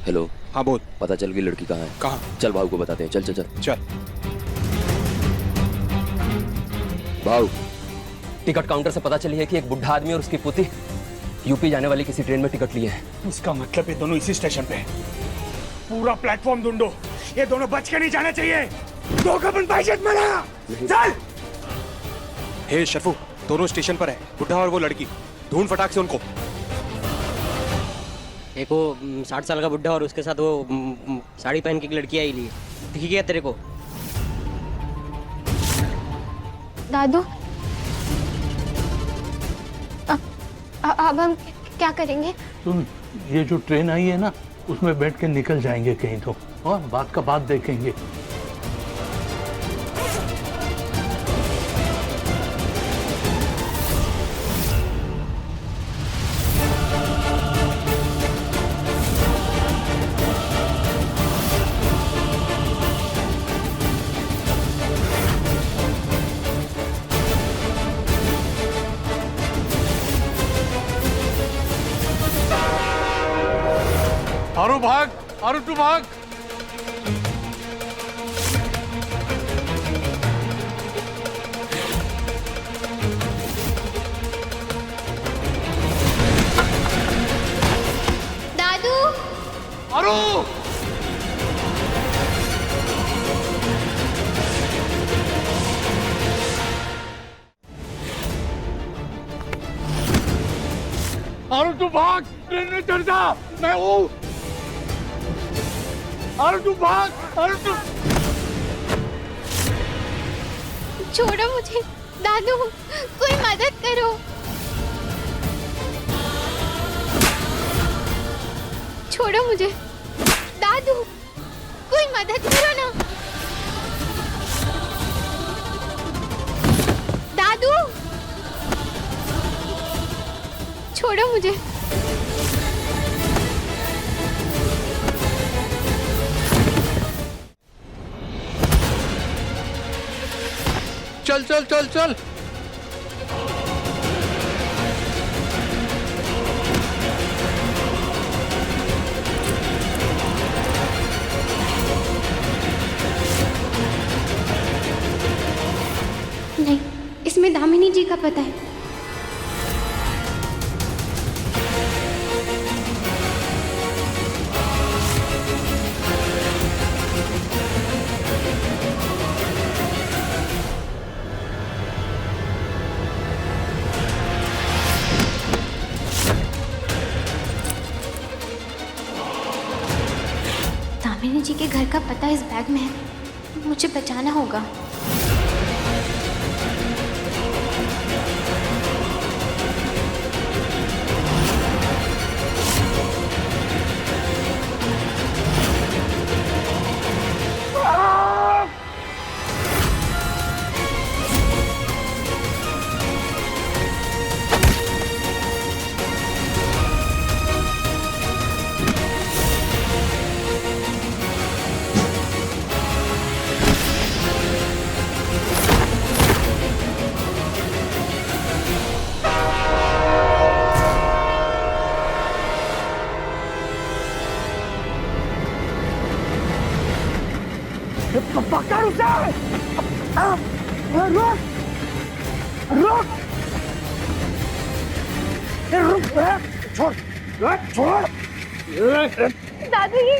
हेलो। हाँ बोल। पता चल गई लड़की कहाँ है? कहाँ? चल भाऊ को बताते हैं। चल चल चल चल। भाऊ, टिकट काउंटर से पता चली है कि एक बुढ़ा आदमी और उसकी पोती यूपी जाने वाली किसी ट्रेन में टिकट लिए हैं। उसका मतलब ये दोनों इसी स्टेशन पे हैं। पूरा प्लेटफॉर्म ढूंढो, ये दोनों बच के नहीं जाना चाहिए। दोघं पाहिजेत मला। चल। हे शर्फू, दोनों स्टेशन पर है, बुढ़ा और वो लड़की। ढूंढ फटाक से उनको। एक वो 60 साल का बुढ़ा और उसके साथ वो साड़ी पहन के एक लड़की आई ली, दिखी क्या तेरे को? दादू, अब हम क्या करेंगे? सुन, ये जो ट्रेन आई है ना, उसमें बैठ के निकल जाएंगे कहीं तो, और बात का बात देखेंगे। आरू भाग, आरू तू भाग। दादू, आरू। आरू तू भाग, ट्रेन में चढ़ जा, मैं हूँ। आरू तू भाग, आरू तू। छोड़ो मुझे दादू, कोई मदद करो। छोड़ो मुझे दादू, कोई मदद करो ना। दादू, छोड़ो मुझे। चल चल चल चल। नहीं, इसमें दामिनी जी का पता है। दामिनी जी के घर का पता इस बैग में है, मुझे बचाना होगा। पकड़ उसे! रुक! रुक! रुक! छोड़! छोड़! दादू ये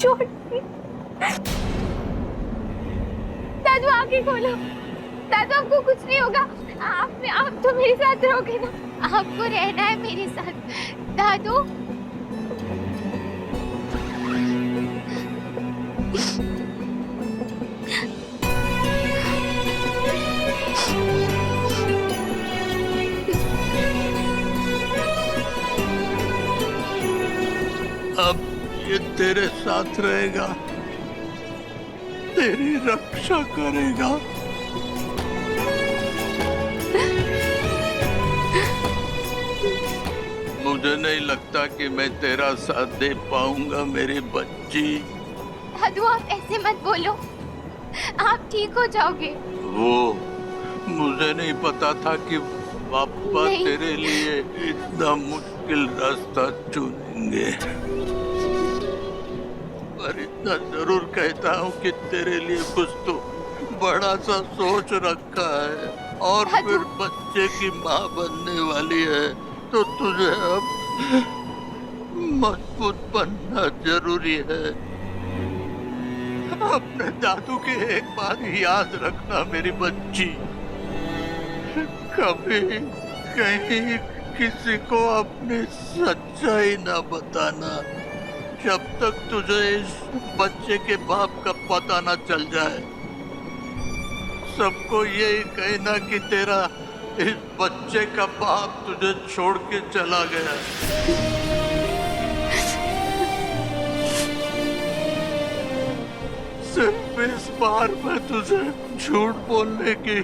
छोड़। दादू आंखें खोलो। दादू आपको कुछ नहीं होगा। आप तो मेरे साथ रहोगे ना? आपको रहना है मेरे साथ दादू। अब ये तेरे साथ रहेगा, तेरी रक्षा करेगा। मुझे नहीं लगता कि मैं तेरा साथ दे पाऊंगा मेरी बच्ची। दादू आप ऐसे मत बोलो, आप ठीक हो जाओगे। वो मुझे नहीं पता था कि पापा तेरे लिए इतना मुश्किल रास्ता चुनेंगे, पर इतना जरूर कहता हूँ कि तेरे लिए कुछ तो बड़ा सा सोच रखा है, और फिर बच्चे की माँ बनने वाली है तो तुझे अब मजबूत बनना जरूरी है। अपने दादू की एक बात याद रखना मेरी बच्ची, कभी कहीं किसी को अपनी सच्चाई ना बताना जब तक तुझे इस बच्चे के बाप का पता ना चल जाए। सबको यही कहना कि तेरा इस बच्चे का बाप तुझे छोड़ के चला गया। सिर्फ इस बार मैं तुझे झूठ बोलने की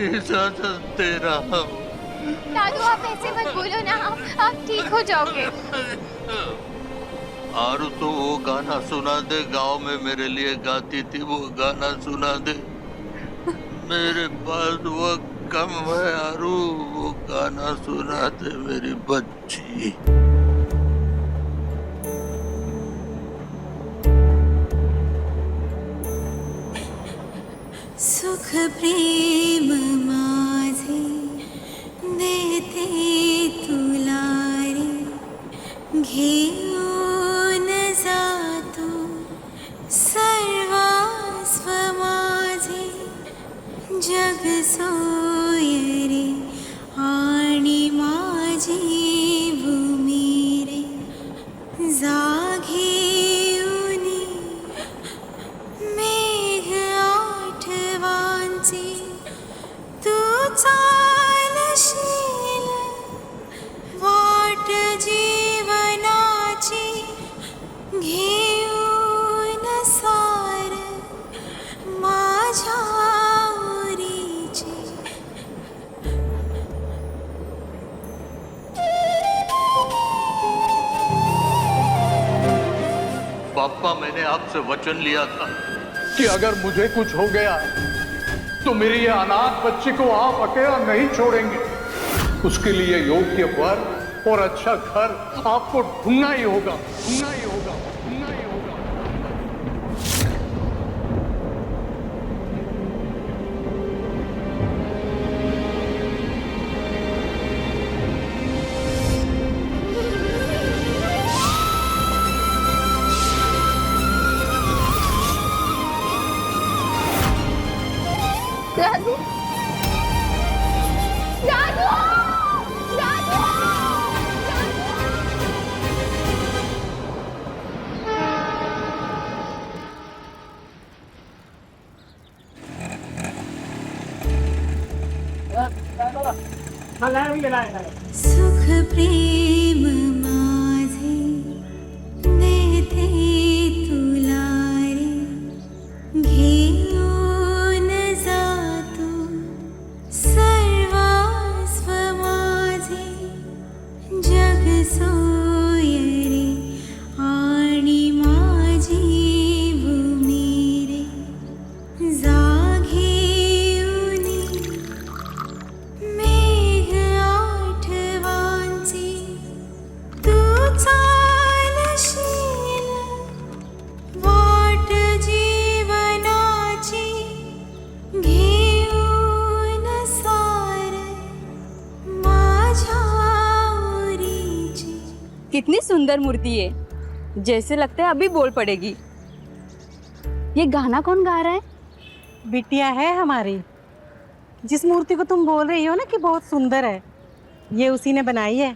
इजाजत दे रहा हूँ। दादू आप ऐसे मत बोलो ना, आप ठीक हो जाओगे। आरू तो वो गाना सुना दे, गांव में मेरे लिए गाती थी, वो गाना सुना दे। मेरे पास वक्त कम है आरू, वो गाना सुना दे मेरी बच्ची। सुख प्रेम माझे देते तुलारे, घेऊन जातो सर्वस्व माझे, जग सोयरे आणि माझी भूमी रे, जागे तू चालशील वाट जीवनाची, घेऊन सार माझ्या उरीची। पापा, मैंने आपसे वचन लिया था कि अगर मुझे कुछ हो गया तो मेरी ये अनाथ बच्ची को आप अकेला नहीं छोड़ेंगे। उसके लिए योग्य वर और अच्छा घर आपको ढूंढना ही होगा, ढूंढना ही होगा, ढूंढना ही होगा। दादू, दादू, दादू। सुख प्रेम माझे देते तुला रे, घेऊन जातो सर्वस्व माझे, जग सोय रे आणि माझी भूमी रे, जागेऊनी मेघ आठवांचे तू चालशील, वाट जीवनाची घेऊन सार माझ्या ओरीची। कितनी सुंदर मूर्ति है, जैसे लगता है अभी बोल पड़ेगी। ये गाना कौन गा रहा है? बिटिया है हमारी। जिस मूर्ति को तुम बोल रही हो ना कि बहुत सुंदर है, ये उसी ने बनाई है।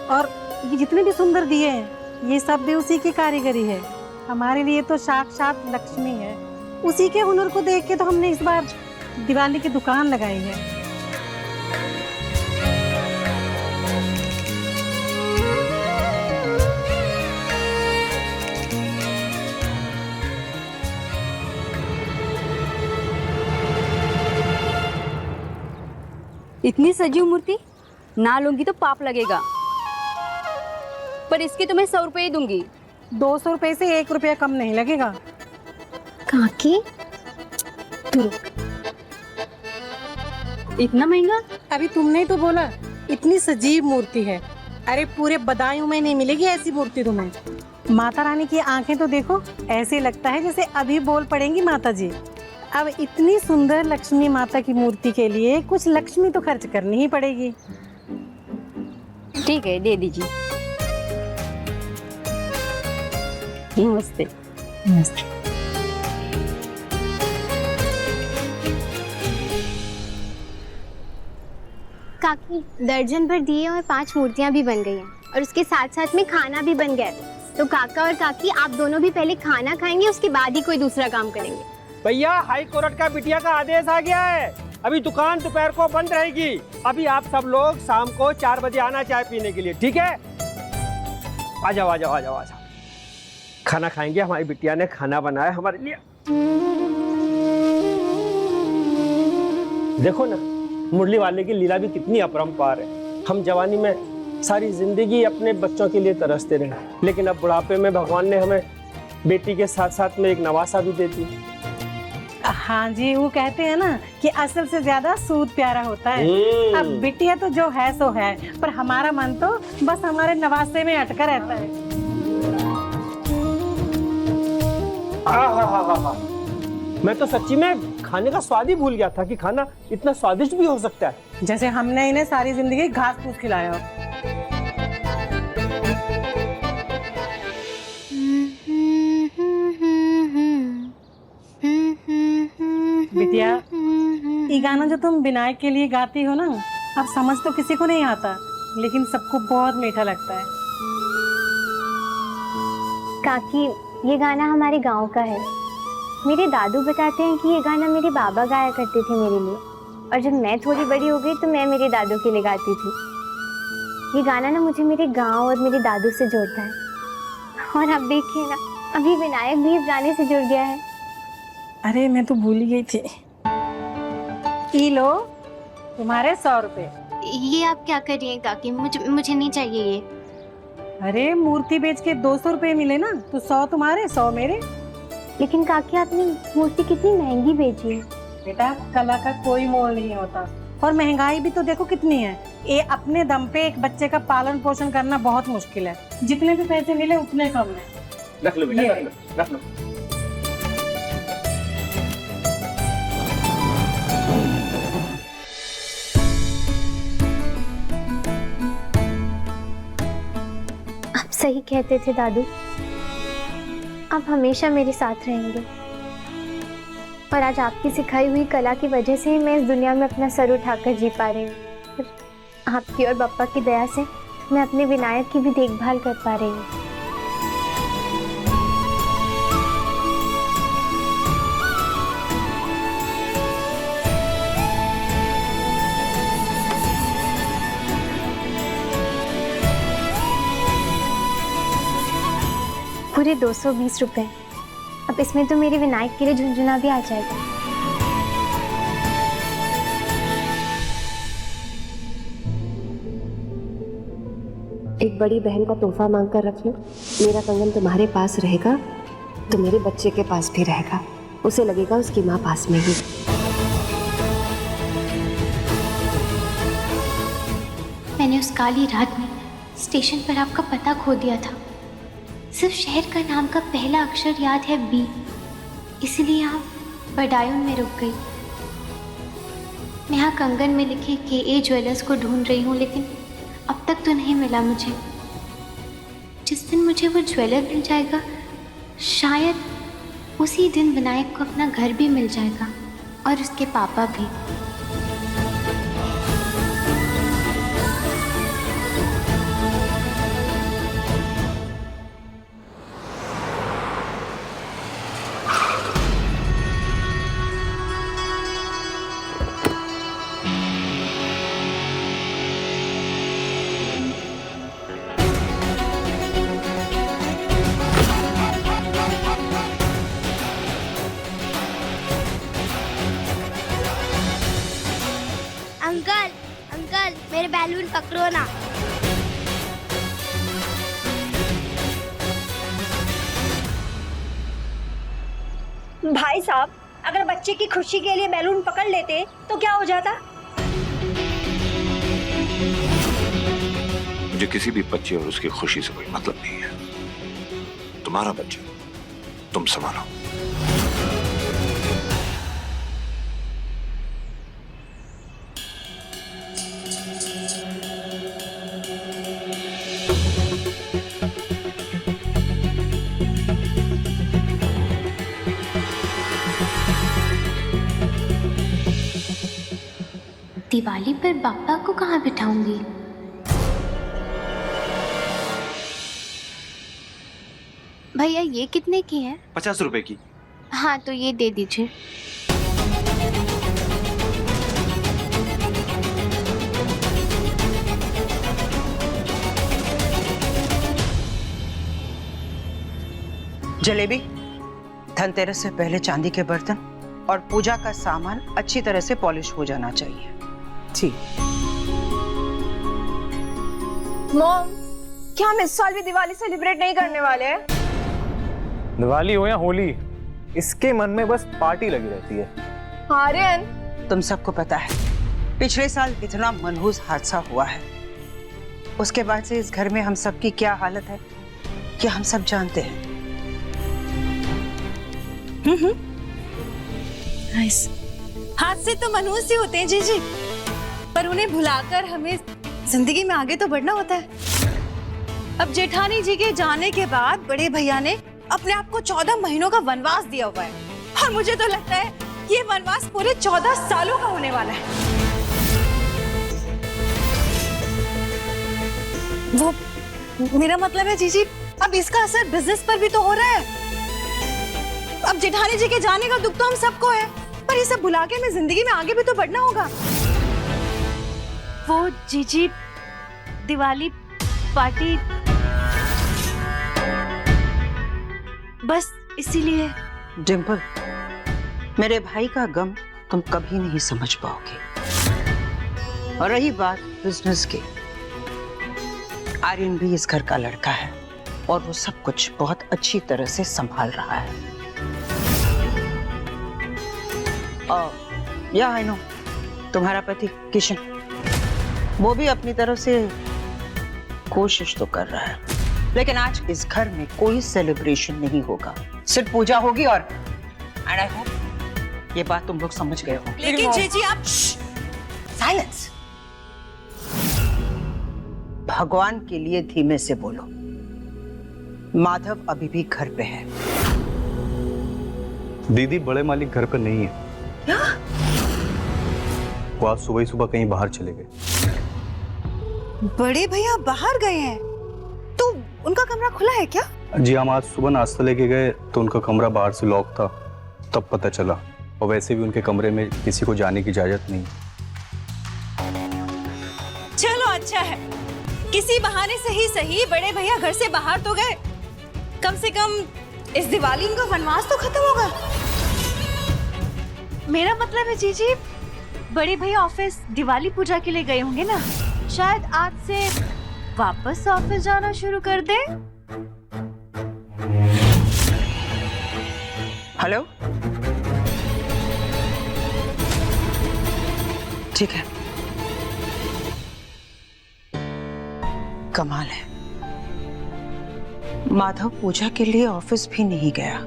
और ये जितने भी सुंदर दिए हैं, ये सब भी उसी की कारीगरी है। हमारे लिए तो साक्षात लक्ष्मी है। उसी के हुनर को देख के तो हमने इस बार दिवाली की दुकान लगाई है। इतनी सजीव मूर्ति ना लूंगी तो पाप लगेगा, पर इसके तो मैं 100 रुपए ही दूंगी। 200 रुपए से 1 रुपया कम नहीं लगेगा। काकी, इतना महंगा? अभी तुमने तो बोला इतनी सजीव मूर्ति है। अरे पूरे बदायूं में नहीं मिलेगी ऐसी मूर्ति तुम्हें। माता रानी की आंखें तो देखो, ऐसे लगता है जैसे अभी बोल पड़ेंगी माता जी। अब इतनी सुंदर लक्ष्मी माता की मूर्ति के लिए कुछ लक्ष्मी तो खर्च करनी ही पड़ेगी। ठीक है, दे दीजिए। नमस्ते। नमस्ते। काकी, दर्जन भर दिए और 5 मूर्तियां भी बन गई हैं और उसके साथ साथ में खाना भी बन गया है। तो काका और काकी आप दोनों भी पहले खाना खाएंगे, उसके बाद ही कोई दूसरा काम करेंगे। भैया, हाई कोर्ट का बिटिया का आदेश आ गया है। अभी दुकान दोपहर को बंद रहेगी। अभी आप सब लोग शाम को 4 बजे आना चाय पीने के लिए, ठीक है? आ जाओ आ जाओ आ जाओ आ जाओ। खाना खाएंगे, हमारी बिटिया ने खाना बनाया हमारे लिए। देखो ना, मुरली वाले की लीला भी कितनी अपरंपार है। हम जवानी में सारी जिंदगी अपने बच्चों के लिए तरसते रहे, लेकिन अब बुढ़ापे में भगवान ने हमें बेटी के साथ साथ में एक नवासा भी दे दी। हाँ जी, वो कहते हैं ना कि असल से ज्यादा सूद प्यारा होता है। अब बिटिया तो जो है सो है, पर हमारा मन तो बस हमारे नवासे में अटका रहता है। मैं तो सच्ची में खाने का स्वाद ही भूल गया था कि खाना इतना स्वादिष्ट भी हो सकता है। जैसे हमने इन्हें सारी जिंदगी घास फूस खिलाया हो। बिटिया, ये गाना जो तुम विनायक के लिए गाती हो ना, अब समझ तो किसी को नहीं आता, लेकिन सबको बहुत मीठा लगता है। काकी, ये गाना हमारे गांव का है। मेरे दादू बताते हैं कि ये गाना मेरे बाबा गाया करते थे मेरे लिए, और जब मैं थोड़ी बड़ी हो गई तो मैं मेरे दादू के लिए गाती थी। ये गाना ना मुझे मेरे गांव और मेरे दादू से जोड़ता है। और अब देखिए ना, अभी विनायक भी इस गाने से जुड़ गया है। अरे मैं तो भूल ही गई थी। ये लो तुम्हारे 100 रुपए। ये आप क्या कर रही हैं काकी? मुझे नहीं चाहिए ये। अरे मूर्ति बेच के 200 रुपए मिले ना, तो 100 तुम्हारे 100 मेरे। लेकिन काकी, आपने मूर्ति कितनी महंगी बेची है। बेटा कला का कोई मोल नहीं होता, और महंगाई भी तो देखो कितनी है। ये अपने दम पे एक बच्चे का पालन पोषण करना बहुत मुश्किल है। जितने भी पैसे मिले उतने कम है। रख लो बेटा, रख लो। आप सही कहते थे दादू, आप हमेशा मेरे साथ रहेंगे, और आज आपकी सिखाई हुई कला की वजह से ही मैं इस दुनिया में अपना सर उठाकर जी पा रही हूँ। आपकी और पापा की दया से मैं अपने विनायक की भी देखभाल कर पा रही हूँ। पूरे 220 रुपए। अब इसमें तो मेरे विनायक के लिए झुंझुना भी आ जाएगा। एक बड़ी बहन का तोहफा मांग कर रख लो। मेरा कंगन तुम्हारे पास रहेगा तो मेरे बच्चे के पास भी रहेगा। उसे लगेगा उसकी माँ पास में ही। मैंने उस काली रात में स्टेशन पर आपका पता खो दिया था। सिर्फ शहर का नाम का पहला अक्षर याद है बी, इसलिए आप बडायूं में रुक गई। मैं यहाँ कंगन में लिखे KA ज्वेलर्स को ढूंढ रही हूँ, लेकिन अब तक तो नहीं मिला मुझे। जिस दिन मुझे वो ज्वेलर मिल जाएगा, शायद उसी दिन विनायक को अपना घर भी मिल जाएगा और उसके पापा भी। अंकल अंकल मेरे बैलून पकड़ो ना। भाई साहब, अगर बच्चे की खुशी के लिए बैलून पकड़ लेते तो क्या हो जाता? मुझे किसी भी बच्चे और उसकी खुशी से कोई मतलब नहीं है। तुम्हारा बच्चा तुम संभालो। दिवाली पर पापा को कहाँ बिठाऊंगी? भैया ये कितने की है? 50 रुपए की। हाँ तो ये दे दीजिए। जलेबी, धनतेरस से पहले चांदी के बर्तन और पूजा का सामान अच्छी तरह से पॉलिश हो जाना चाहिए। ठीक। मॉम, क्या हम इस साल भी दिवाली सेलिब्रेट नहीं करने वाले हैं? दिवाली हो या होली, इसके मन में बस पार्टी लगी रहती है। आर्यन, तुम सबको पता है पिछले साल कितना मनहूस हादसा हुआ है। उसके बाद से इस घर में हम सबकी क्या हालत है कि हम सब जानते हैं। हादसे तो मनहूस ही होते हैं जीजी, पर उन्हें भुलाकर हमें जिंदगी में आगे तो बढ़ना होता है। अब जेठानी जी के जाने के बाद बड़े भैया ने अपने आप को 14 महीनों का वनवास दिया हुआ है, और मुझे तो लगता है कि ये वनवास पूरे 14 सालों का होने वाला है। वो मेरा मतलब है जीजी, अब इसका असर बिजनेस पर भी तो हो रहा है। अब जेठानी जी के जाने का दुख तो हम सबको है, पर ये सब भुला के हमें जिंदगी में आगे भी तो बढ़ना होगा। वो जीजी दिवाली पार्टी बस इसीलिए। डिम्पल, मेरे भाई का गम तुम कभी नहीं समझ पाओगे। और रही बात बिजनेस की, आर्यन भी इस घर का लड़का है और वो सब कुछ बहुत अच्छी तरह से संभाल रहा है। या आई नो, तुम्हारा पति किशन वो भी अपनी तरफ से कोशिश तो कर रहा है, लेकिन आज इस घर में कोई सेलिब्रेशन नहीं होगा, सिर्फ पूजा होगी। और एंड आई होप ये बात तुम लोग समझ गए हो। लेकिन जीजी आप साइलेंस। भगवान के लिए धीमे से बोलो। माधव अभी भी घर पे है। दीदी बड़े मालिक घर पर नहीं है। क्या? वो आज सुबह ही सुबह कहीं बाहर चले गए। बड़े भैया बाहर गए हैं तो उनका कमरा खुला है क्या? जी हम आज सुबह नाश्ता लेके गए तो उनका कमरा बाहर से लॉक था, तब पता चला। और वैसे भी उनके कमरे में किसी को जाने की इजाजत नहीं। चलो अच्छा है, किसी बहाने से ही सही बड़े भैया घर से बाहर तो गए। कम से कम इस दिवाली इनका वनवास तो खत्म होगा। मेरा मतलब है जीजी, बड़े भैया ऑफिस दिवाली पूजा के लिए गए होंगे ना, शायद आज से वापस ऑफिस जाना शुरू कर दे। हेलो, ठीक है। कमाल है, माधव पूजा के लिए ऑफिस भी नहीं गया,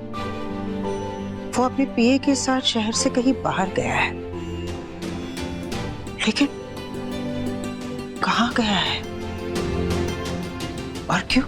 वो अपने पीए के साथ शहर से कहीं बाहर गया है। लेकिन कहाँ गया है और क्यों?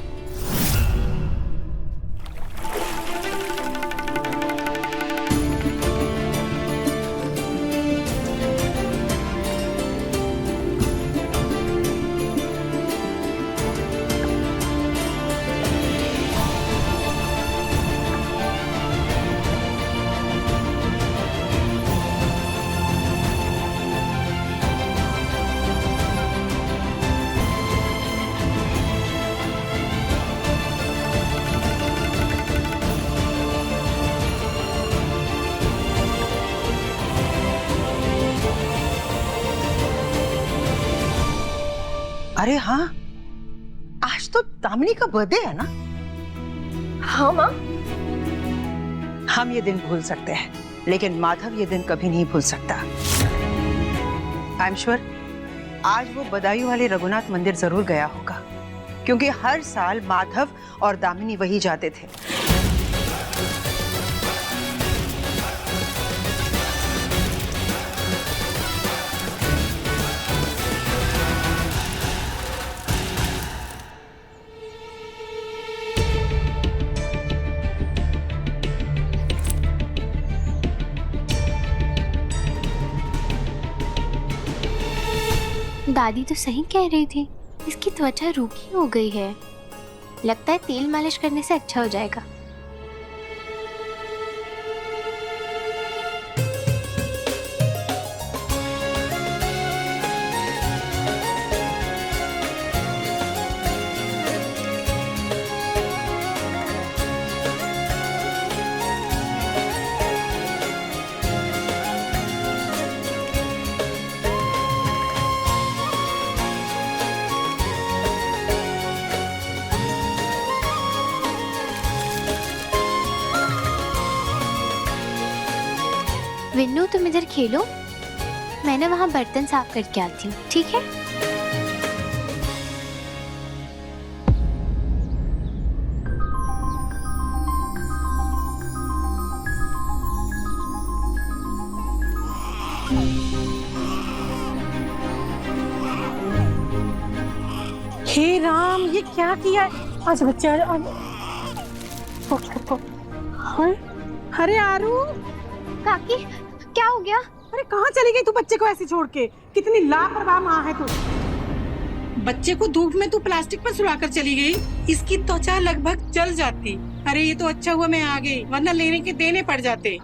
अरे हाँ, आज तो दामिनी का बर्थडे है ना? हाँ माँ। हम ये दिन भूल सकते हैं, लेकिन माधव ये दिन कभी नहीं भूल सकता। आई एम श्योर आज वो बदायूं वाले रघुनाथ मंदिर जरूर गया होगा, क्योंकि हर साल माधव और दामिनी वही जाते थे। दादी तो सही कह रही थी, इसकी त्वचा रूखी हो गई है। लगता है तेल मालिश करने से अच्छा हो जाएगा। विन्नू तुम इधर खेलो, मैं ना वहाँ बर्तन साफ करके आती हूँ, ठीक है? हे राम, ये क्या किया है? आज बच्चे अरे आरू, काकी क्या हो गया? अरे कहाँ चली गई तू बच्चे को ऐसे छोड़ के? कितनी लापरवाह माँ है तू। बच्चे को धूप में तू प्लास्टिक पर सुलाकर चली गई, इसकी त्वचा लगभग जल जाती। अरे ये तो अच्छा हुआ मैं आ गई, वरना लेने के देने पड़ जाते।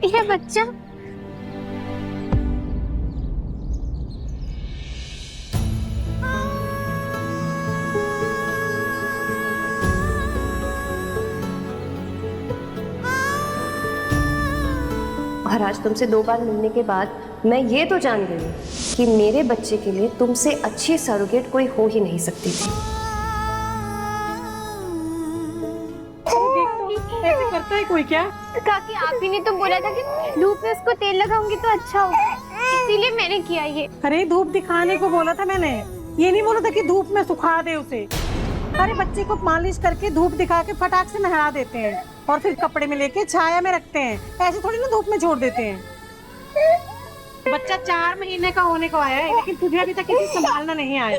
ये बच्चा और आज तुमसे 2 बार मिलने के बाद मैं ये तो जान गई हूँ कि मेरे बच्चे के लिए तुमसे अच्छी सरोगेट कोई हो ही नहीं सकती थी। देख तो ऐसे करता है कोई क्या? काकी आप ही ने तो बोला था कि धूप में उसको तेल लगाऊंगी तो अच्छा होगा, इसीलिए मैंने किया ये। अरे धूप दिखाने को बोला था मैंने, ये नहीं बोला था कि धूप में सुखा दे उसे। अरे बच्चे को मालिश करके धूप दिखा के फटाक से नहला देते हैं और फिर कपड़े में लेके छाया में रखते हैं, ऐसे थोड़ी ना धूप में छोड़ देते हैं। बच्चा 4 महीने का होने को आया है, लेकिन तुझे अभी तक किसी संभालना नहीं आया।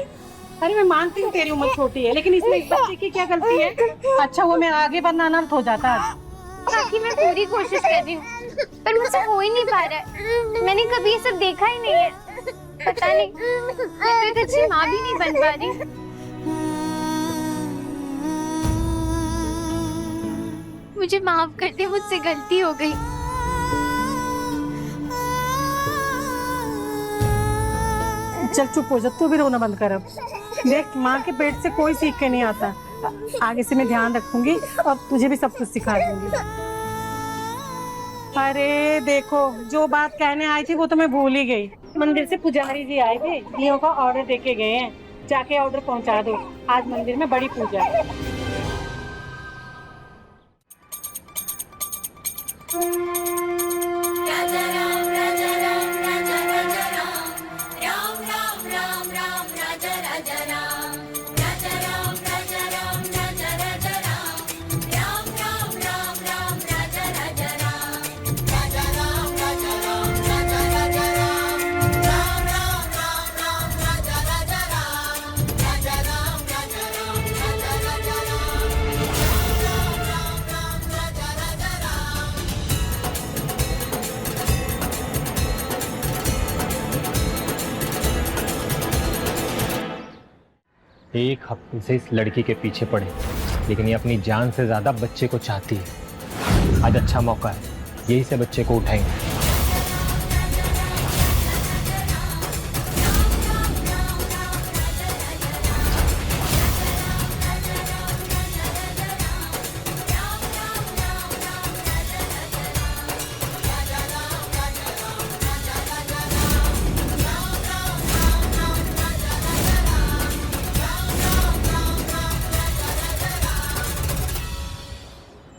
अरे मैं मानती हूँ तेरी उम्र छोटी है, लेकिन इसमें इस बच्चे की क्या गलती है? अच्छा वो मैं आगे बढ़ना अनर्थ हो जाता है। काकी मैं पूरी कोशिश कर रही हूँ, पर मुझसे हो ही नहीं पा रहा है। मैंने कभी ये सब देखा ही नहीं है, पता नहीं मैं तो अच्छी माँ भी नहीं बन पा रही। मुझे माफ कर दे, मुझसे गलती हो गई। चल चुप हो जा, तू भी रोना बंद कर अब। देख माँ के पेट से कोई सीख के नहीं आता। आगे से मैं ध्यान रखूंगी और तुझे भी सब कुछ सिखा दूंगी। अरे देखो जो बात कहने आई थी वो तो मैं भूल ही गई। मंदिर से पुजारी जी आए थे, दीयों का ऑर्डर देके गए हैं, जाके ऑर्डर पहुंचा दो। आज मंदिर में बड़ी पूजा है। एक हफ्ते से इस लड़की के पीछे पड़े, लेकिन ये अपनी जान से ज्यादा बच्चे को चाहती है। आज अच्छा मौका है, यही से बच्चे को उठाएंगे।